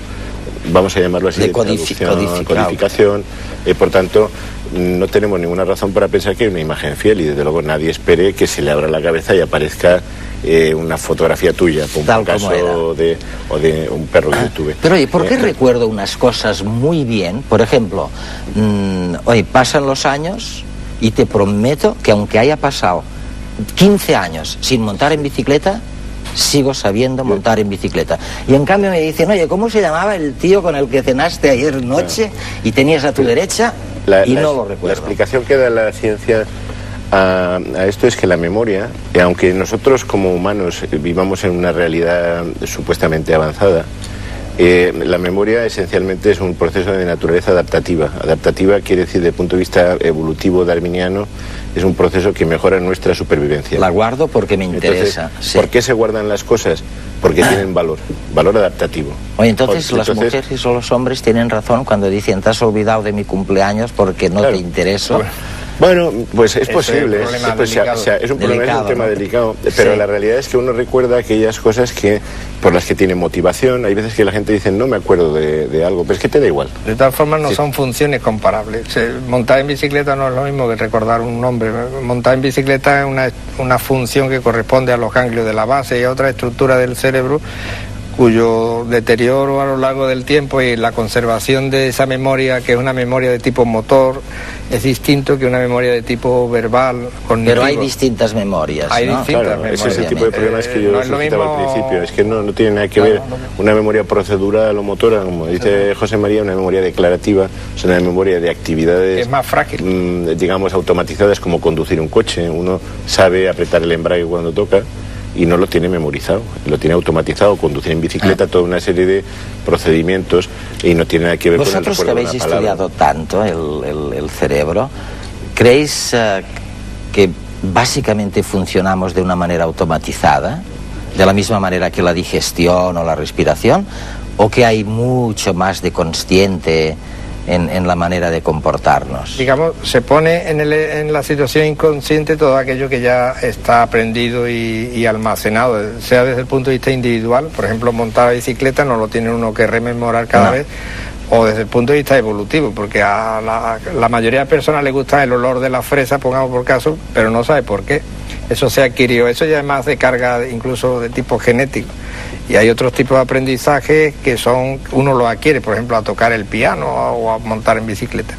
Speaker 8: vamos a llamarlo así, de codificación. Por tanto, no tenemos ninguna razón para pensar que hay una imagen fiel, y desde luego nadie espere que se le abra la cabeza y aparezca una fotografía tuya, por un caso de un perro que yo tuve.
Speaker 1: Pero oye, ¿por qué recuerdo unas cosas muy bien? Por ejemplo, hoy pasan los años y te prometo que aunque haya pasado 15 años sin montar en bicicleta, sigo sabiendo montar en bicicleta. Y en cambio me dicen, oye, ¿cómo se llamaba el tío con el que cenaste ayer noche y tenías a tu derecha? Y no lo recuerdo.
Speaker 8: La explicación que da la ciencia a esto es que la memoria, aunque nosotros como humanos vivamos en una realidad supuestamente avanzada, la memoria esencialmente es un proceso de naturaleza adaptativa. Adaptativa quiere decir, desde el punto de vista evolutivo darwiniano, es un proceso que mejora nuestra supervivencia.
Speaker 1: La guardo porque me interesa.
Speaker 8: Entonces,
Speaker 1: sí.
Speaker 8: ¿por qué se guardan las cosas? Porque tienen valor adaptativo.
Speaker 1: Oye, entonces las mujeres o los hombres tienen razón cuando dicen, te has olvidado de mi cumpleaños porque no te intereso.
Speaker 8: Bueno, pues es posible, es un tema delicado, pero la realidad es que uno recuerda aquellas cosas por las que tiene motivación. Hay veces que la gente dice, no me acuerdo de algo, pero es que te da igual.
Speaker 9: De todas formas no son funciones comparables. Montar en bicicleta no es lo mismo que recordar un nombre. Montar en bicicleta es una función que corresponde a los ganglios de la base y a otra estructura del cerebro cuyo deterioro a lo largo del tiempo y la conservación de esa memoria, que es una memoria de tipo motor, es distinto que una memoria de tipo verbal, cognitivo.
Speaker 1: Pero hay distintas memorias,
Speaker 9: Hay
Speaker 1: ¿no?
Speaker 9: distintas memorias.
Speaker 8: Ese es el tipo de problemas que yo suscitaba al principio. Es que no tiene nada que ver una memoria procedural o motora, como dice José María, una memoria declarativa, es una memoria de actividades...
Speaker 9: Es más frágil.
Speaker 8: Digamos, automatizadas, como conducir un coche. Uno sabe apretar el embrague cuando toca y no lo tiene memorizado, lo tiene automatizado, conducir en bicicleta, toda una serie de procedimientos, y no tiene nada que ver con el recuerdo.
Speaker 1: Vosotros que habéis estudiado tanto el cerebro, ¿creéis que básicamente funcionamos de una manera automatizada, de la misma manera que la digestión o la respiración, o que hay mucho más de consciente en la manera de comportarnos?
Speaker 9: Digamos, se pone en la situación inconsciente todo aquello que ya está aprendido y almacenado, sea desde el punto de vista individual, por ejemplo, montar la bicicleta no lo tiene uno que rememorar cada vez, o desde el punto de vista evolutivo, porque a la mayoría de personas les gusta el olor de la fresa, pongamos por caso, pero no sabe por qué. Eso se adquirió, eso ya es más de carga incluso de tipo genético. Y hay otros tipos de aprendizaje que uno lo adquiere, por ejemplo, a tocar el piano o a montar en bicicleta.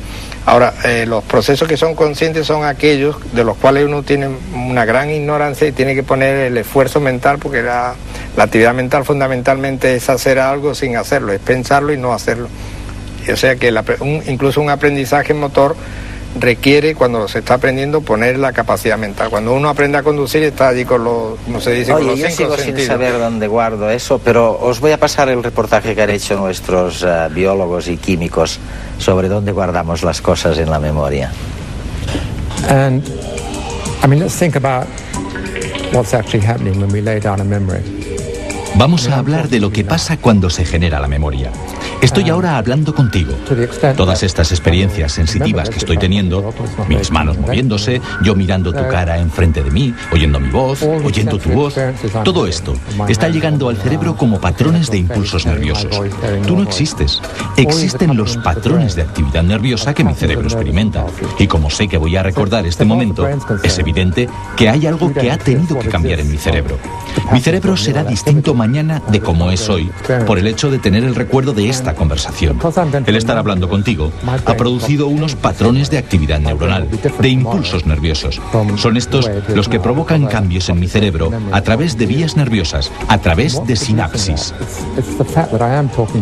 Speaker 9: Ahora, los procesos que son conscientes son aquellos de los cuales uno tiene una gran ignorancia y tiene que poner el esfuerzo mental, porque la actividad mental fundamentalmente es hacer algo sin hacerlo, es pensarlo y no hacerlo. Y o sea que incluso un aprendizaje motor requiere, cuando se está aprendiendo, poner la capacidad mental. Cuando uno aprende a conducir está allí con los, como se dice, con los cinco sentidos.
Speaker 1: Yo sigo sin saber dónde guardo eso, pero os voy a pasar el reportaje que han hecho nuestros biólogos y químicos sobre dónde guardamos las cosas en la memoria.
Speaker 11: And let's think about what's actually happening when we lay down a memory.
Speaker 12: Vamos a hablar de lo que pasa cuando se genera la memoria. Estoy ahora hablando contigo. Todas estas experiencias sensitivas que estoy teniendo, mis manos moviéndose, yo mirando tu cara enfrente de mí, oyendo mi voz, oyendo tu voz, todo esto está llegando al cerebro como patrones de impulsos nerviosos. Tú no existes. Existen los patrones de actividad nerviosa que mi cerebro experimenta. Y como sé que voy a recordar este momento, es evidente que hay algo que ha tenido que cambiar en mi cerebro. Mi cerebro será distinto mañana de como es hoy, por el hecho de tener el recuerdo de esta conversación. El estar hablando contigo ha producido unos patrones de actividad neuronal, de impulsos nerviosos. Son estos los que provocan cambios en mi cerebro a través de vías nerviosas, a través de sinapsis.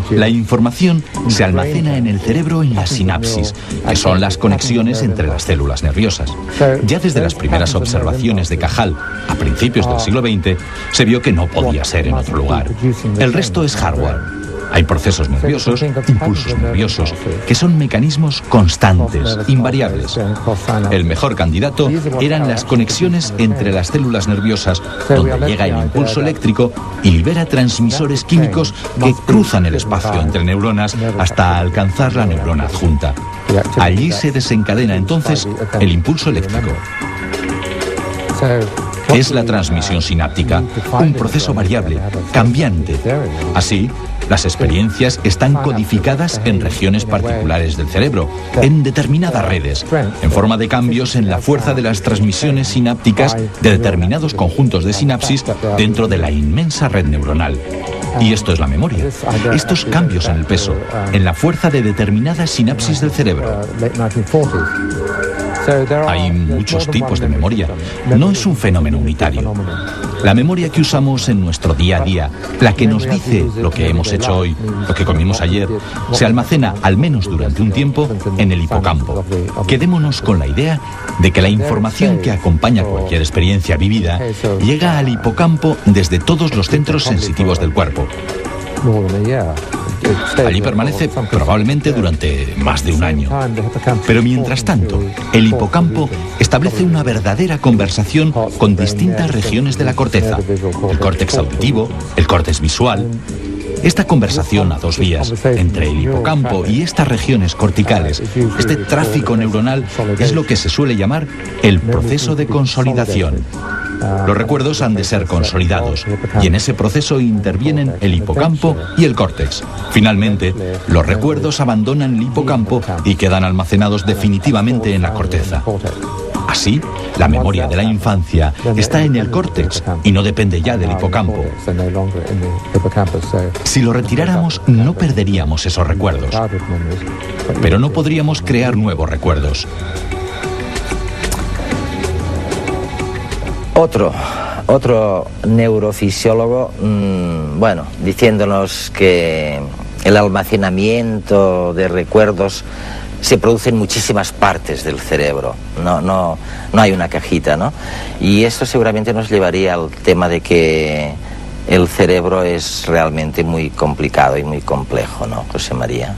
Speaker 12: La información se almacena en el cerebro en las sinapsis, que son las conexiones entre las células nerviosas. Ya desde las primeras observaciones de Cajal, a principios del siglo XX, se vio que no podía ser en otro lugar. El resto es hardware. Hay procesos nerviosos, impulsos nerviosos, que son mecanismos constantes, invariables. El mejor candidato eran las conexiones entre las células nerviosas, donde llega el impulso eléctrico y libera transmisores químicos que cruzan el espacio entre neuronas hasta alcanzar la neurona adjunta. Allí se desencadena entonces el impulso eléctrico. Es la transmisión sináptica, un proceso variable, cambiante. Así, las experiencias están codificadas en regiones particulares del cerebro, en determinadas redes, en forma de cambios en la fuerza de las transmisiones sinápticas de determinados conjuntos de sinapsis dentro de la inmensa red neuronal. Y esto es la memoria. Estos cambios en el peso, en la fuerza de determinadas sinapsis del cerebro. Hay muchos tipos de memoria. No es un fenómeno unitario. La memoria que usamos en nuestro día a día, la que nos dice lo que hemos hecho hoy, lo que comimos ayer, se almacena, al menos durante un tiempo, en el hipocampo. Quedémonos con la idea de que la información que acompaña cualquier experiencia vivida llega al hipocampo desde todos los centros sensitivos del cuerpo. Allí permanece probablemente durante más de un año. Pero mientras tanto, el hipocampo establece una verdadera conversación con distintas regiones de la corteza. El córtex auditivo, el córtex visual. Esta conversación a dos vías entre el hipocampo y estas regiones corticales, este tráfico neuronal, es lo que se suele llamar el proceso de consolidación. Los recuerdos han de ser consolidados y en ese proceso intervienen el hipocampo y el córtex. Finalmente, los recuerdos abandonan el hipocampo y quedan almacenados definitivamente en la corteza. Así, la memoria de la infancia está en el córtex y no depende ya del hipocampo. Si lo retiráramos, no perderíamos esos recuerdos, pero no podríamos crear nuevos recuerdos.
Speaker 1: Otro neurofisiólogo, diciéndonos que el almacenamiento de recuerdos se produce en muchísimas partes del cerebro, no hay una cajita, ¿no? Y esto seguramente nos llevaría al tema de que el cerebro es realmente muy complicado y muy complejo, ¿no, José María?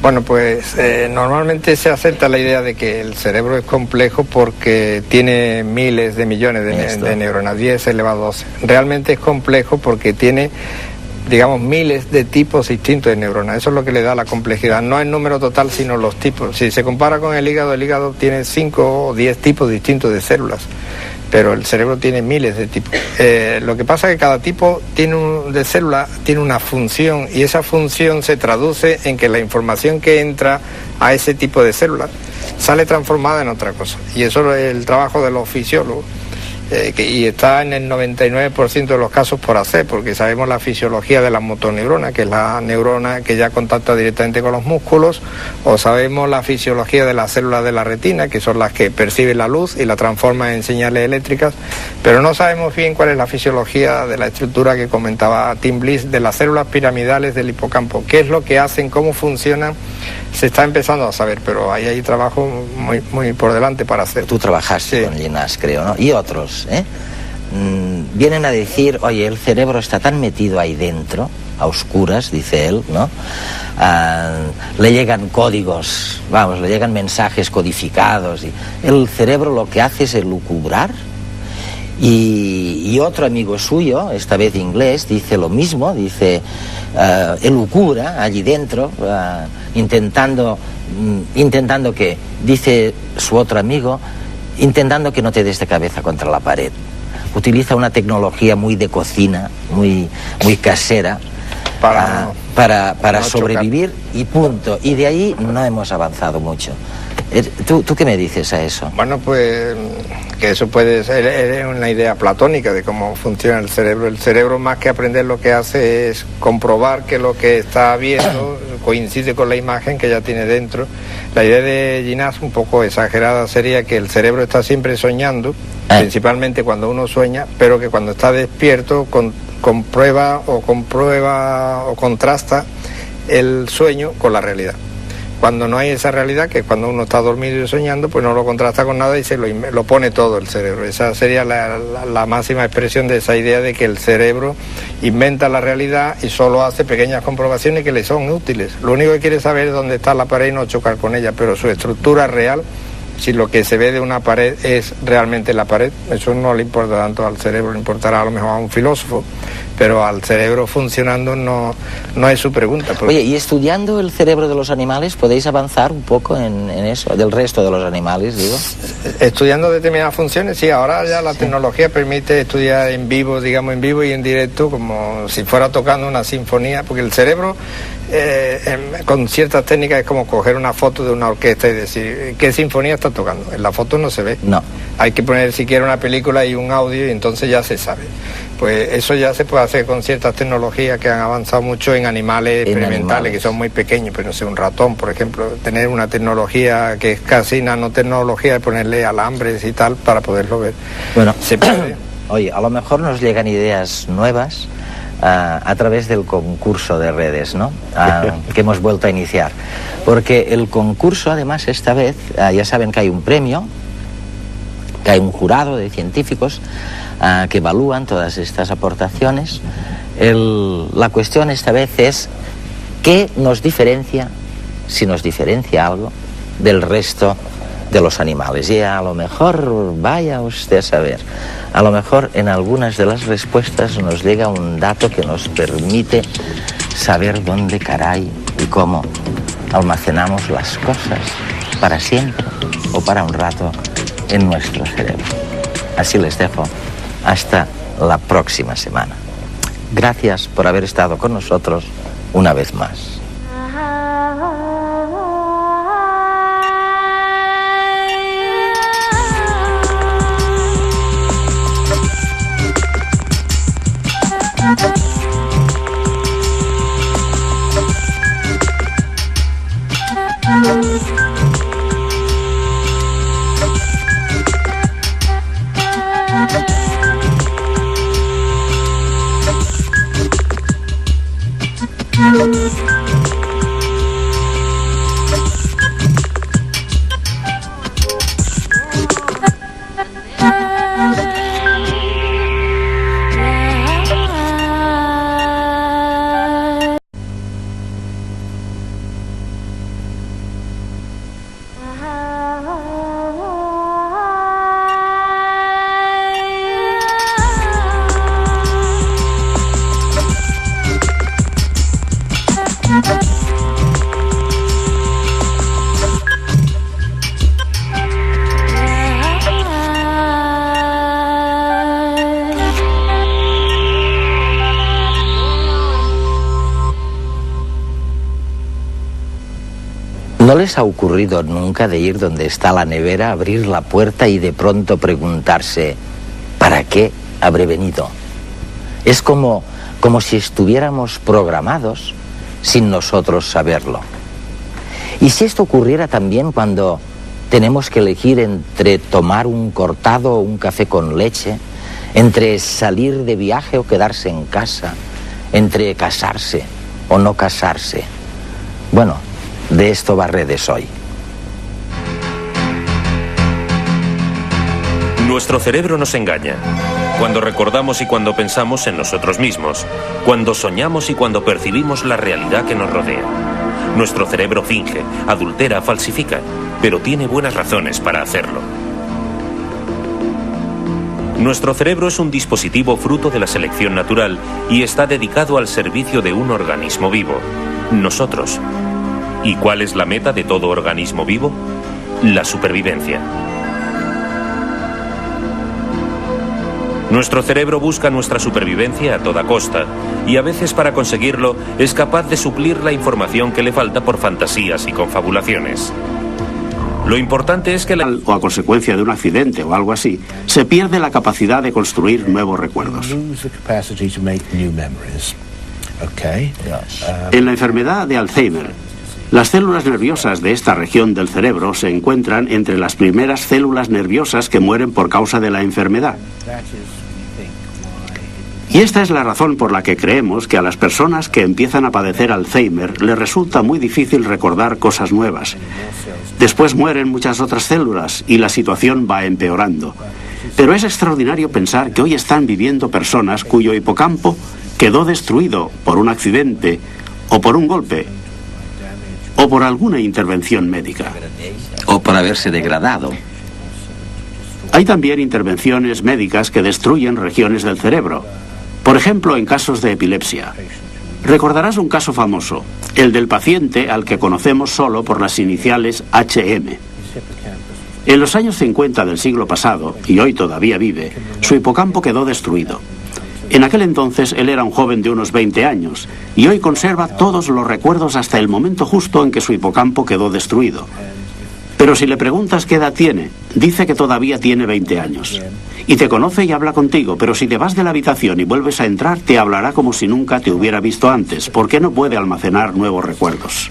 Speaker 9: Bueno, pues normalmente se acepta la idea de que el cerebro es complejo porque tiene miles de millones de neuronas, 10 elevado a 12. Realmente es complejo porque tiene, digamos, miles de tipos distintos de neuronas. Eso es lo que le da la complejidad. No el número total, sino los tipos. Si se compara con el hígado tiene 5 o 10 tipos distintos de células, pero el cerebro tiene miles de tipos. Lo que pasa es que cada tipo de célula tiene una función y esa función se traduce en que la información que entra a ese tipo de células sale transformada en otra cosa. Y eso es el trabajo de los fisiólogos. Y está en el 99% de los casos por hacer, porque sabemos la fisiología de la motoneurona, que es la neurona que ya contacta directamente con los músculos, o sabemos la fisiología de las células de la retina, que son las que perciben la luz y la transforman en señales eléctricas, pero no sabemos bien cuál es la fisiología de la estructura que comentaba Tim Bliss, de las células piramidales del hipocampo. ¿Qué es lo que hacen? ¿Cómo funcionan? Se está empezando a saber, pero ahí hay trabajo muy por delante para hacer.
Speaker 1: Tú trabajaste con Llinás, creo, ¿no? Y otros, vienen a decir, oye, el cerebro está tan metido ahí dentro, a oscuras, dice él, ¿no? Le llegan códigos, le llegan mensajes codificados. Y el cerebro lo que hace es elucubrar. Y otro amigo suyo, esta vez inglés, dice lo mismo, dice, elucubra allí dentro, intentando que, dice su otro amigo, intentando que no te des de cabeza contra la pared. Utiliza una tecnología muy de cocina, muy casera, para sobrevivir y punto. Y de ahí no hemos avanzado mucho. ¿Tú qué me dices a eso?
Speaker 9: Bueno, pues que eso puede ser una idea platónica de cómo funciona el cerebro. El cerebro, más que aprender, lo que hace es comprobar que lo que está viendo coincide con la imagen que ya tiene dentro. La idea de Llinás, un poco exagerada, sería que el cerebro está siempre soñando, principalmente cuando uno sueña, pero que cuando está despierto comprueba o contrasta el sueño con la realidad. Cuando no hay esa realidad, que es cuando uno está dormido y soñando, pues no lo contrasta con nada y se lo pone todo el cerebro. Esa sería la máxima expresión de esa idea de que el cerebro inventa la realidad y solo hace pequeñas comprobaciones que le son útiles. Lo único que quiere saber es dónde está la pared y no chocar con ella, pero su estructura real, si lo que se ve de una pared es realmente la pared, eso no le importa tanto al cerebro, le importará a lo mejor a un filósofo, pero al cerebro funcionando no es su pregunta.
Speaker 1: Oye, y estudiando el cerebro de los animales, ¿podéis avanzar un poco en eso, del resto de los animales, digo?
Speaker 9: Estudiando determinadas funciones, sí, ahora ya la tecnología permite estudiar en vivo, digamos en vivo y en directo, como si fuera tocando una sinfonía, porque el cerebro con ciertas técnicas es como coger una foto de una orquesta y decir qué sinfonía está tocando. En la foto no se ve.
Speaker 1: No.
Speaker 9: Hay que poner siquiera una película y un audio y entonces ya se sabe. Pues eso ya se puede hacer con ciertas tecnologías que han avanzado mucho en animales experimentales, que son muy pequeños, pero no sé, un ratón, por ejemplo, tener una tecnología que es casi nanotecnología de ponerle alambres y tal para poderlo ver.
Speaker 1: Bueno,
Speaker 9: se puede.
Speaker 1: Oye, a lo mejor nos llegan ideas nuevas a través del concurso de redes, ¿no? Que hemos vuelto a iniciar. Porque el concurso, además, esta vez, ya saben que hay un premio, que hay un jurado de científicos que evalúan todas estas aportaciones. La cuestión esta vez es qué nos diferencia, si nos diferencia algo, del resto de los animales. Y a lo mejor, vaya usted a saber, a lo mejor en algunas de las respuestas nos llega un dato que nos permite saber dónde caray y cómo almacenamos las cosas para siempre o para un rato en nuestro cerebro. Así les dejo hasta la próxima semana. Gracias por haber estado con nosotros una vez más. ¿No les ha ocurrido nunca de ir donde está la nevera, abrir la puerta y de pronto preguntarse ¿para qué habré venido? Es como si estuviéramos programados sin nosotros saberlo. ¿Y si esto ocurriera también cuando tenemos que elegir entre tomar un cortado o un café con leche, entre salir de viaje o quedarse en casa, entre casarse o no casarse? Bueno, de esto va Redes hoy.
Speaker 2: Nuestro cerebro nos engaña. Cuando recordamos y cuando pensamos en nosotros mismos. Cuando soñamos y cuando percibimos la realidad que nos rodea. Nuestro cerebro finge, adultera, falsifica, pero tiene buenas razones para hacerlo. Nuestro cerebro es un dispositivo fruto de la selección natural y está dedicado al servicio de un organismo vivo, nosotros. ¿Y cuál es la meta de todo organismo vivo? La supervivencia. Nuestro cerebro busca nuestra supervivencia a toda costa y a veces para conseguirlo es capaz de suplir la información que le falta por fantasías y confabulaciones. Lo importante es que
Speaker 4: o a consecuencia de un accidente o algo así, se pierde la capacidad de construir nuevos recuerdos. En la enfermedad de Alzheimer, las células nerviosas de esta región del cerebro se encuentran entre las primeras células nerviosas que mueren por causa de la enfermedad. Y esta es la razón por la que creemos que a las personas que empiezan a padecer Alzheimer les resulta muy difícil recordar cosas nuevas. Después mueren muchas otras células y la situación va empeorando. Pero es extraordinario pensar que hoy están viviendo personas cuyo hipocampo quedó destruido por un accidente o por un golpe o por alguna intervención médica.
Speaker 1: O por haberse degradado.
Speaker 4: Hay también intervenciones médicas que destruyen regiones del cerebro. Por ejemplo, en casos de epilepsia. Recordarás un caso famoso, el del paciente al que conocemos solo por las iniciales HM. En los años 50 del siglo pasado, y hoy todavía vive, su hipocampo quedó destruido. En aquel entonces él era un joven de unos 20 años, y hoy conserva todos los recuerdos hasta el momento justo en que su hipocampo quedó destruido. Pero si le preguntas qué edad tiene, dice que todavía tiene 20 años. Y te conoce y habla contigo, pero si te vas de la habitación y vuelves a entrar, te hablará como si nunca te hubiera visto antes, porque no puede almacenar nuevos recuerdos.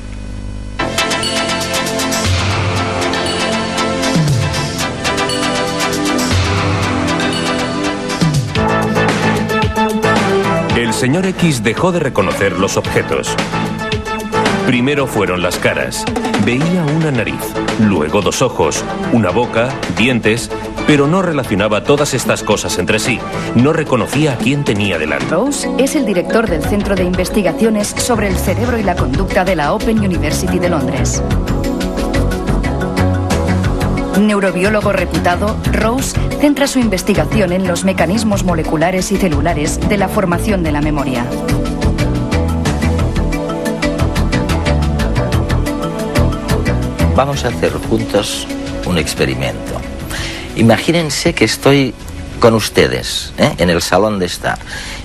Speaker 2: El señor X dejó de reconocer los objetos. Primero fueron las caras. Veía una nariz, luego dos ojos, una boca, dientes, pero no relacionaba todas estas cosas entre sí. No reconocía a quién tenía delante.
Speaker 3: Rose es el director del Centro de Investigaciones sobre el Cerebro y la Conducta de la Open University de Londres. Neurobiólogo reputado, Rose centra su investigación en los mecanismos moleculares y celulares de la formación de la memoria.
Speaker 1: Vamos a hacer juntos un experimento. Imagínense que estoy con ustedes, en el salón de estar,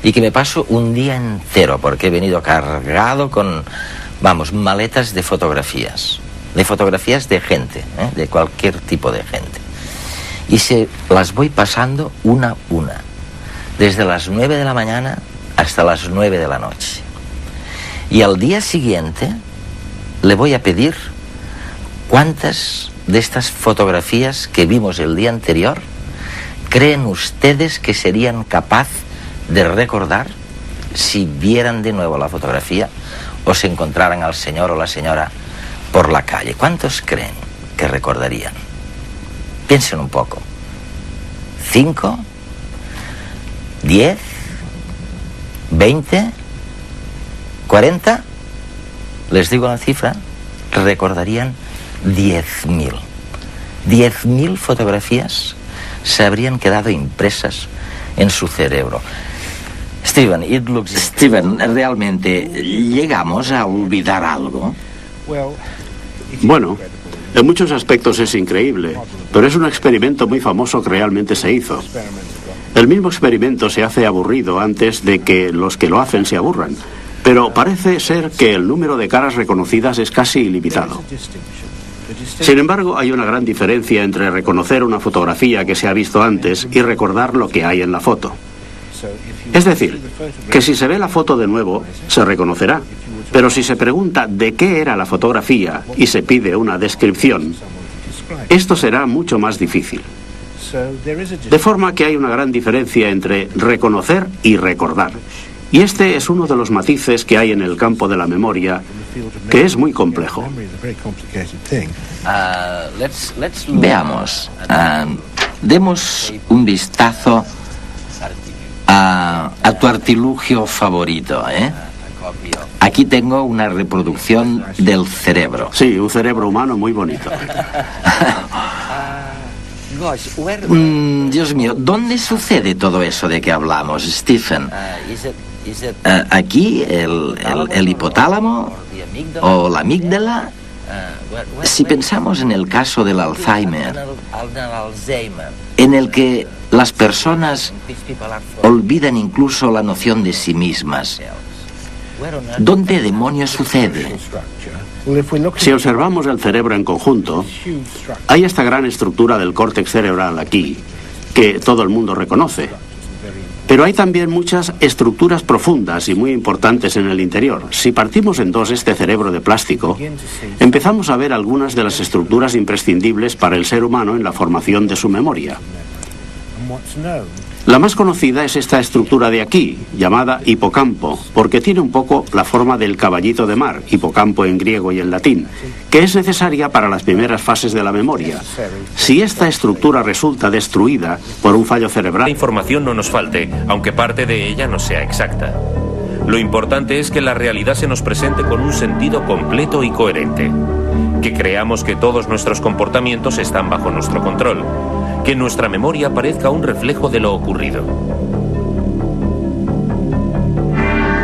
Speaker 1: y que me paso un día entero, porque he venido cargado con, maletas de fotografías de gente, de cualquier tipo de gente. Y se las voy pasando una a una, desde las 9 de la mañana hasta las 9 de la noche. Y al día siguiente le voy a pedir cuántas de estas fotografías que vimos el día anterior creen ustedes que serían capaz de recordar si vieran de nuevo la fotografía o se encontraran al señor o la señora por la calle. ¿Cuántos creen que recordarían? Piensen un poco. ¿5? ¿10? ¿20? ¿40? Les digo la cifra. Recordarían 10.000. 10.000 fotografías se habrían quedado impresas en su cerebro. Steven, ¿realmente llegamos a olvidar algo?
Speaker 4: Bueno, en muchos aspectos es increíble, pero es un experimento muy famoso que realmente se hizo. El mismo experimento se hace aburrido antes de que los que lo hacen se aburran, pero parece ser que el número de caras reconocidas es casi ilimitado. Sin embargo, hay una gran diferencia entre reconocer una fotografía que se ha visto antes y recordar lo que hay en la foto. Es decir, que si se ve la foto de nuevo, se reconocerá. Pero si se pregunta de qué era la fotografía y se pide una descripción, esto será mucho más difícil. De forma que hay una gran diferencia entre reconocer y recordar. Y este es uno de los matices que hay en el campo de la memoria, que es muy complejo.
Speaker 1: Veamos, demos un vistazo a tu artilugio favorito, Aquí tengo una reproducción del cerebro.
Speaker 4: Sí, un cerebro humano muy bonito.
Speaker 1: Dios mío, ¿dónde sucede todo eso de que hablamos, Stephen? ¿Aquí el hipotálamo o la amígdala? Si pensamos en el caso del Alzheimer, en el que las personas olvidan incluso la noción de sí mismas, ¿dónde demonios sucede?
Speaker 4: Si observamos el cerebro en conjunto, hay esta gran estructura del córtex cerebral aquí, que todo el mundo reconoce. Pero hay también muchas estructuras profundas y muy importantes en el interior. Si partimos en dos este cerebro de plástico, empezamos a ver algunas de las estructuras imprescindibles para el ser humano en la formación de su memoria. La más conocida es esta estructura de aquí, llamada hipocampo, porque tiene un poco la forma del caballito de mar, hipocampo en griego y en latín, que es necesaria para las primeras fases de la memoria. Si esta estructura resulta destruida por un fallo cerebral...
Speaker 2: La información no nos falte, aunque parte de ella no sea exacta. Lo importante es que la realidad se nos presente con un sentido completo y coherente. Que creamos que todos nuestros comportamientos están bajo nuestro control. Que nuestra memoria parezca un reflejo de lo ocurrido.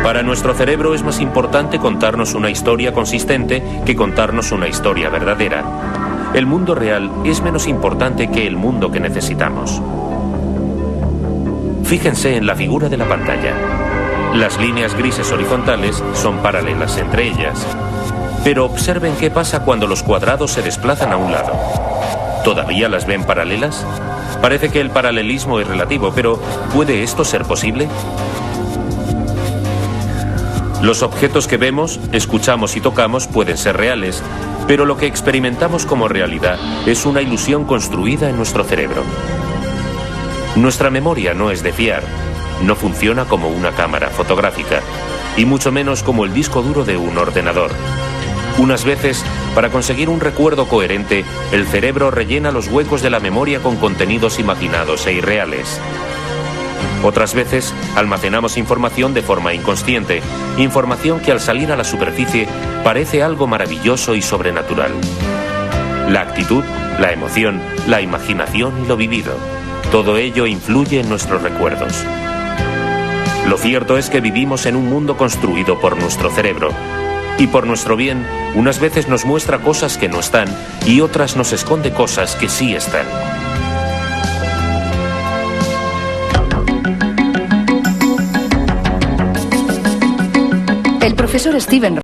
Speaker 2: Para nuestro cerebro es más importante contarnos una historia consistente que contarnos una historia verdadera. El mundo real es menos importante que el mundo que necesitamos. Fíjense en la figura de la pantalla. Las líneas grises horizontales son paralelas entre ellas. Pero observen qué pasa cuando los cuadrados se desplazan a un lado. ¿Todavía las ven paralelas? Parece que el paralelismo es relativo, pero ¿puede esto ser posible? Los objetos que vemos, escuchamos y tocamos pueden ser reales, pero lo que experimentamos como realidad es una ilusión construida en nuestro cerebro. Nuestra memoria no es de fiar, no funciona como una cámara fotográfica, y mucho menos como el disco duro de un ordenador. Unas veces, para conseguir un recuerdo coherente, el cerebro rellena los huecos de la memoria con contenidos imaginados e irreales. Otras veces, almacenamos información de forma inconsciente, información que al salir a la superficie parece algo maravilloso y sobrenatural. La actitud, la emoción, la imaginación y lo vivido, todo ello influye en nuestros recuerdos. Lo cierto es que vivimos en un mundo construido por nuestro cerebro, y por nuestro bien, unas veces nos muestra cosas que no están y otras nos esconde cosas que sí están.
Speaker 3: El profesor Steven